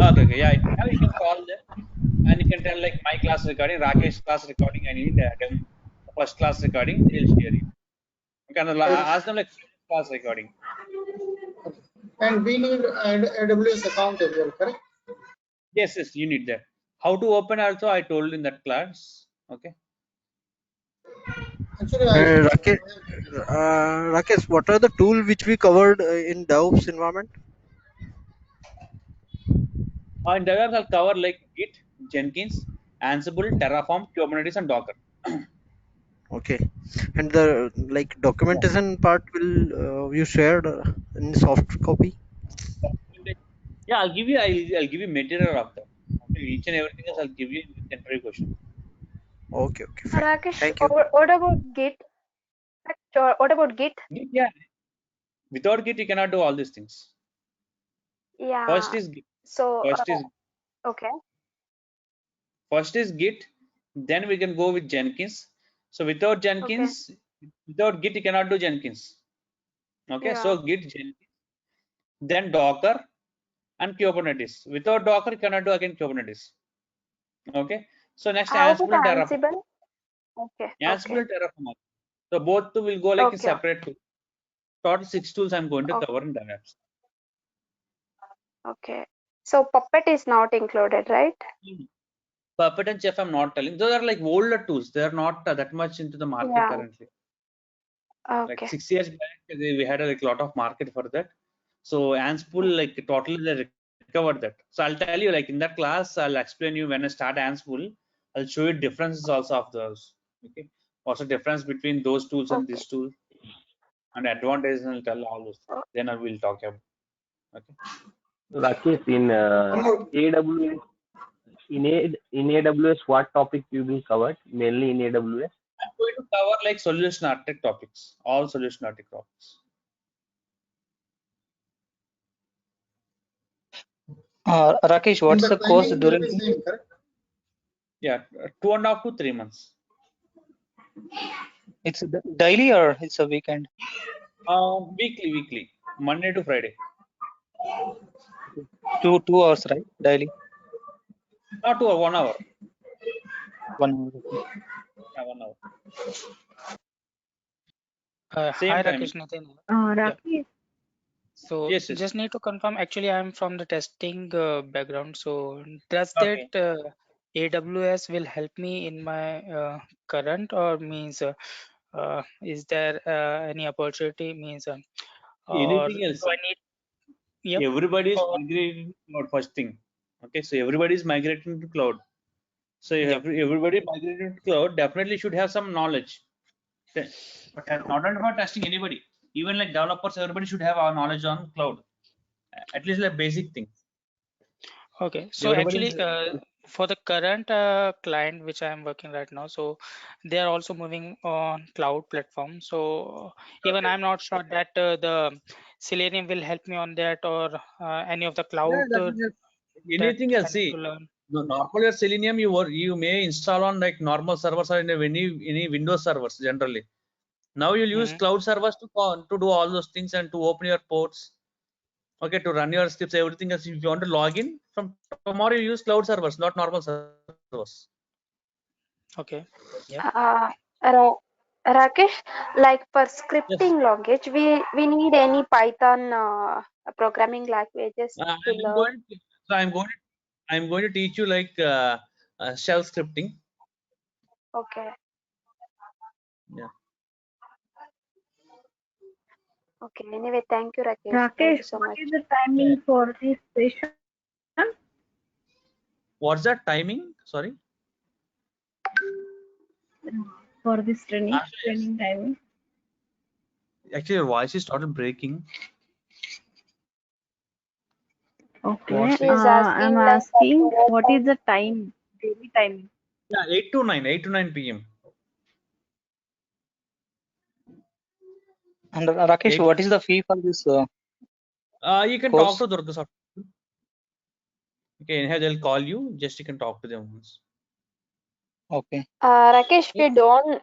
Okay, okay. Yeah, if you have, you can call them and you can tell like my class recording, Rakesh class recording, I need them first class recording, they'll share it. You can ask them like class recording. Okay. And we need AWS account as well, correct? Yes, yes, you need that. How to open also I told in that class. Okay. Actually, I Rakesh, Rakesh, what are the tool which we covered in DevOps environment? In DevOps, I'll cover like Git, Jenkins, Ansible, Terraform, Kubernetes, and Docker. Okay, and the like documentation part will you shared in soft copy? Yeah, I'll give you material of that. Okay, each and everything else I'll give you in the interview question. Okay, okay, fine. Rakesh, Thank you. what about Git? What about Git? Git, yeah. Without Git, you cannot do all these things. Yeah. First is Git. So, okay. First is Git. Then we can go with Jenkins. So without Jenkins, without Git, you cannot do Jenkins. Okay, Yeah. so Git, Jenkins, then Docker and Kubernetes. Without Docker, you cannot do again Kubernetes. Okay, so next How Ansible about and Terraform. Ansible? Okay. Ansible and Terraform. So both will go like a Okay. separate tool. Total 6 tools I'm going to Okay. cover in DevOps. Okay. So Puppet is not included, right? Puppet and Chef I'm not telling. Those are like older tools. They are not that much into the market Yeah. currently. Okay. Like 6 years back, we had a lot of market for that. So Ansible, like totally they recovered that. So I'll tell you, like in that class, I'll explain you when I start Ansible. I'll show you differences also of those. Okay, what's the difference between those tools and this tool, and advantages, and I'll tell all those. Then I will talk about. Okay. Rakesh, in AWS, in AWS, what topic you will cover mainly in AWS? I'm going to cover like solution architect topics, all solution architect topics. Rakesh, what's the course during? Yeah, 2.5 to 3 months. It's daily or it's a weekend? Weekly, Monday to Friday. 2 hours, right? Daily. Not 2 hours, 1 hour. 1 hour. Yeah, 1 hour. Hi, Rakesh, Nitin. Rakesh. So yes, yes. just need to confirm. Actually, I'm from the testing background. So does that AWS will help me in my current, or means is there any opportunity means or Anything else? do I need? Yep. Everybody is migrating to cloud first thing. Okay, so everybody is migrating to cloud. So everybody migrating to cloud definitely should have some knowledge. Okay. But not only for testing, anybody, even like developers, everybody should have our knowledge on cloud. At least like basic things. Okay, so Everybody actually for the current client which I am working right now, so they are also moving on cloud platform. So even I'm not sure that the Selenium will help me on that, or any of the cloud anything that else. I need See, to learn. the normal Selenium you may install on like normal servers or in any Windows servers generally. Now you'll use cloud servers to do all those things and to open your ports. Okay, to run your scripts, everything else. If you want to log in from tomorrow, you use cloud servers, not normal servers. Okay. Yeah. Rakesh, like for scripting language, we need any Python programming languages to learn. I'm going to teach you like shell scripting. Okay. Yeah. Okay. Anyway, thank you, Rakesh. Rakesh, thank you so what much. is the timing for this session? What's that timing? Sorry. For this training timing. Actually, your voice is started breaking. Okay. I'm asking what is the time, daily timing? Yeah, 8 to 9 p.m. And Rakesh, what is the fee for this? You can course? talk to Durga Software. Okay, anyhow, they'll call you. Just you can talk to them once. Okay. Rakesh,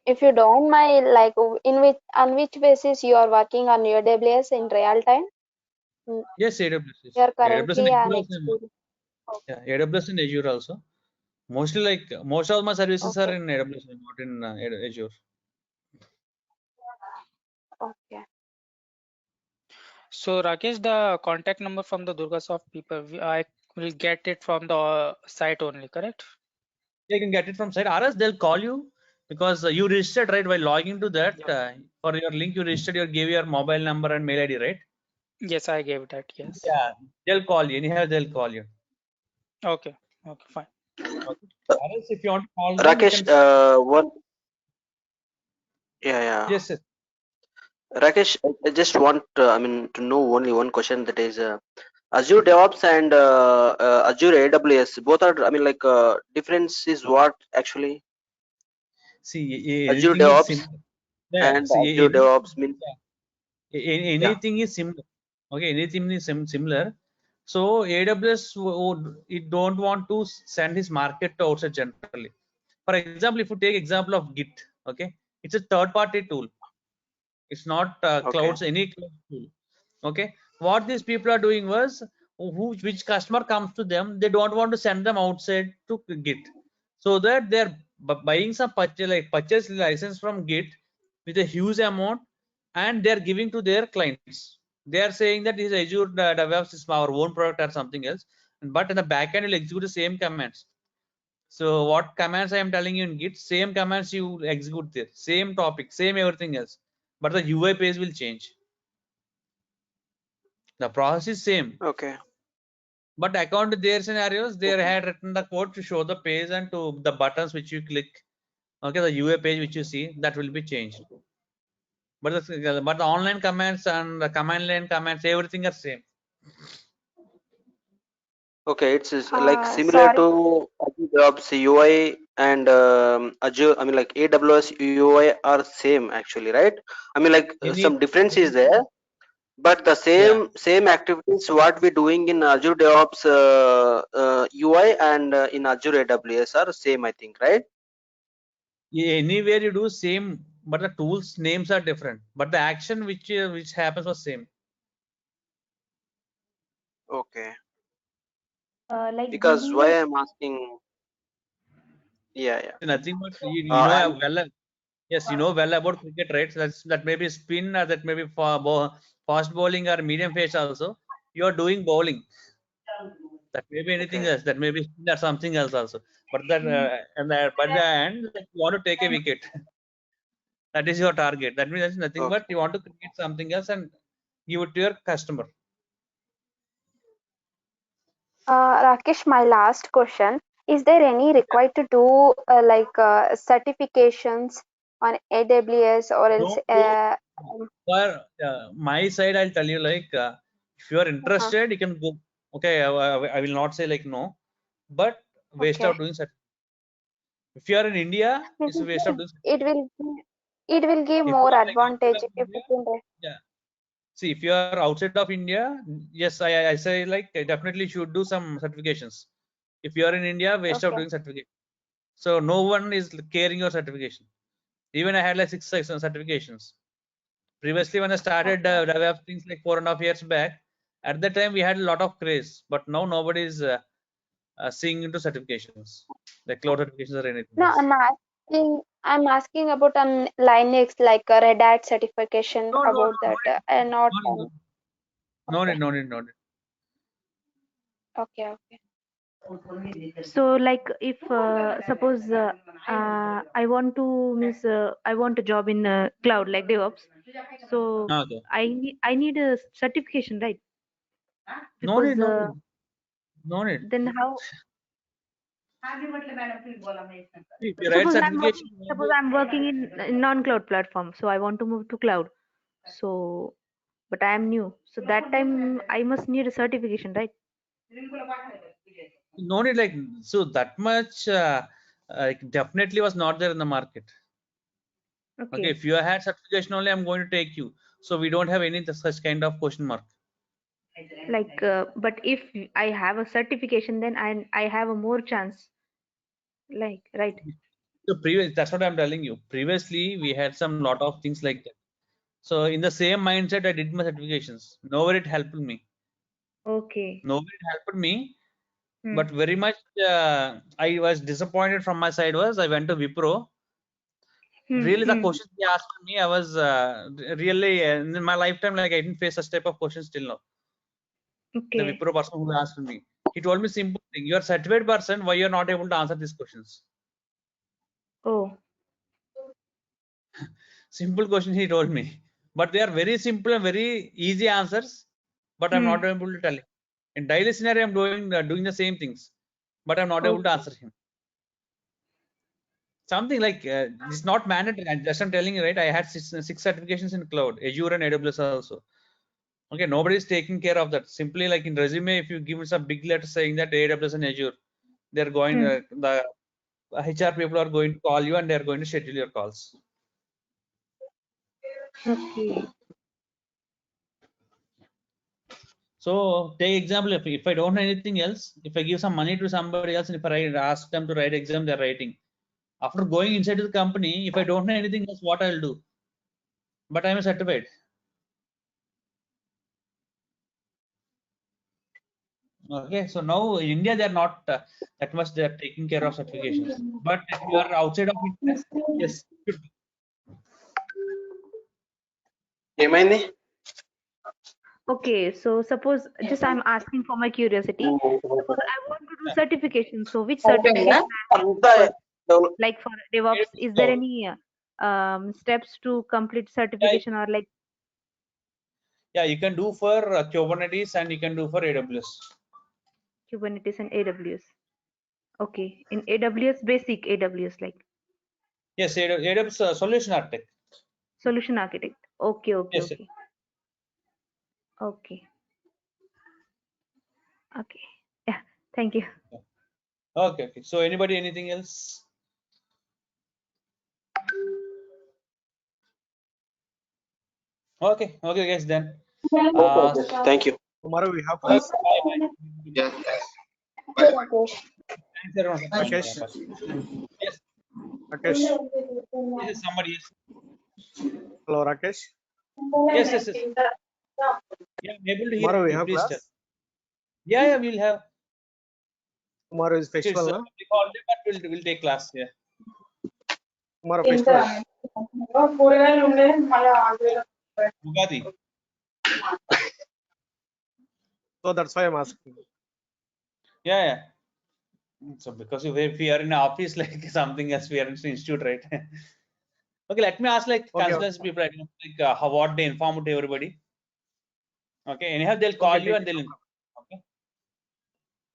if you don't mind, like on which basis you are working on AWS in real time? Mm, Yes, AWS. You are AWS and currently an Azure also. experience. Yeah, AWS and Azure also. Mostly like most of my services are Okay, in AWS, not in Azure. okay. So Rakesh, the contact number from the Durgasoft people, I will get it from the site only, correct? You can get it from site. Or else they'll call you because you registered right while logging to that for your link. You registered. You gave your mobile number and mail ID, right? Yes, I gave that. Yes. Yeah, they'll call you. Anyhow, they'll call you. Okay. Okay. Fine. Okay. Uh, Or else if you want to call them, you Rakesh, can. one, yeah. Yes, yes. Rakesh, I just want, to know only one question, that is, Azure DevOps and Azure AWS, both are, difference is what actually? See, Azure anything is DevOps similar. Yeah. and See, Azure DevOps means, yeah. anything is similar. Okay, anything is similar. So AWS it don't want to send his market to outside generally. For example, if you take example of Git, okay, it's a third-party tool. It's not Okay. clouds any cloud tool. Okay, what these people are doing was, which customer comes to them, they don't want to send them outside to Git, so that they're buying some purchase license from Git with a huge amount, and they're giving to their clients. They are saying that this Azure DevOps is our own product or something else, but in the backend you'll execute the same commands. So what commands I am telling you in Git, same commands you execute there, same topic, same everything else, but the UI page will change. The process is same, Okay. but according to their scenarios, they had written the code to show the page and to the buttons which you click. Okay, the UI page which you see, that will be changed. But the online commands and the command line commands, everything are same. Okay, it's like similar Sorry. to Azure DevOps UI and Azure, AWS UI are same actually, right? Any, Some difference is there, but the yeah, same activities what we doing in Azure DevOps UI and in Azure AWS are same, I think, right? anywhere you do same, but the tools names are different, but the action which happens was same. Okay. Like Because why DBA. I'm asking, yeah. Nothing but you know And well. Yes, you know well about cricket, right? So that may be spin, or that may be fast bowling or medium pace also. You are doing bowling. That may be anything okay, else. That may be spin or something else also. But that by the end, like, you want to take a wicket. That is your target. That means that's nothing but okay. you want to create something else and give it to your customer. Rakesh, my last question. Is there any required to do certifications on AWS or else? Don't for my side, I'll tell you like if you are Uh-huh. interested, you can go. Okay, I will not say like no, but waste Okay. of doing certificate. If you are in India, it's a Maybe waste of doing. it will give If you more are like outside advantage of if you India, put in there. yeah. See, if you are outside of India, yes, I say like definitely should do some certifications. If you are in India, waste of Okay. doing certificate. So no one is caring your certification. Even I had like 6 certifications. Previously, when I started Okay. DevOps things like 4.5 years back, at that time we had a lot of craze, but now nobody is seeing into certifications, like cloud certifications or anything No, else. I'm asking about Linux, like a Red Hat certification No, no, about that, and not no, no, no, okay. no, no, no, no. Okay. So like if suppose I want to means I want a job in cloud like DevOps. So Okay. I need a certification, right? No Because need, no need, no need. then how? If you write Suppose certification, I'm working in non-cloud platform, so I want to move to cloud. So, but I am new, so that time I must need a certification, right? no need like so that much definitely was not there in the market. Okay, Okay. if you had certification only, I'm going to take you. So we don't have any such kind of question mark. Like, but if I have a certification, then I have a more chance. Like, right? So that's what I'm telling you. Previously, we had some lot of things like that. So in the same mindset, I did my certifications. Nowhere it helped me. Okay. Nowhere it helped me. Hmm. But very much, I was disappointed from my side was I went to Wipro. Really, the questions they asked me, I was really in my lifetime, like I didn't face such type of questions till now. The Okay. Wipro person who asked me, he told me simple thing: you are certified person, why you are not able to answer these questions? Oh. Simple question he told me, but they are very simple and very easy answers. But I'm not able to tell him. In daily scenario, I'm doing the same things, but I'm not able to answer him. Something like it's not mandatory. Just I'm telling you, right? I had six certifications in cloud, Azure and AWS also. Okay, nobody is taking care of that. Simply like in resume, if you give some big letter saying that AWS and Azure, they're going the HR people are going to call you and they're going to schedule your calls. Okay. So take example, if I don't know anything else, if I give some money to somebody else and if I ask them to write exam, they're writing. After going inside the company, if I don't know anything else, what I'll do? But I'm certified. Okay, so now in India they're not that much they're taking care of certifications. But if you are outside of India, yes. Yemeni? Okay, so suppose just I'm asking for my curiosity. Suppose I want to do certification. So which certification I have to do? Like for DevOps, is there any steps to complete certification or like? Yeah, you can do for Kubernetes and you can do for AWS. Kubernetes and AWS. Okay, in AWS, basic AWS like. Yes, AWS solution architect. Solution architect. Okay, okay, Yes. okay. Okay. Okay. Yeah. Thank you. Okay. So anybody, anything else? Okay, guys, then. Thank you. Tomorrow we have class. Bye. Yeah. Thanks everyone for coming. Rakesh. Yes. Rakesh. Yes, somebody. Hello, Rakesh. Yes. Yeah, I'm able to hear Tomorrow we you. have Please class. tell. Yeah, we'll have. Tomorrow is It's festival, a na? public holiday, but we'll take class. Yeah. Tomorrow festival. Ugadi. So that's why I'm asking. Yeah. So because if we are in an office like something else, we are in an institute, right? Okay, let me ask like consultants people, like what they inform to everybody. Okay, anyhow they'll call you and they'll. Okay.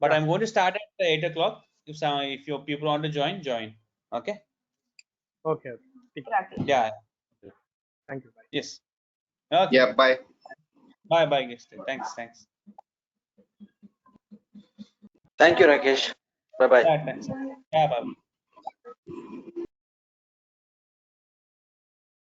But I'm going to start at 8 o'clock. If your people want to join. Okay. Okay. Yeah. Thank you. Bye. Yes. Okay. Yeah. Bye. Bye, guys. Thanks. Thank you, Rakesh. Bye bye. Yeah, thanks. Yeah, bye.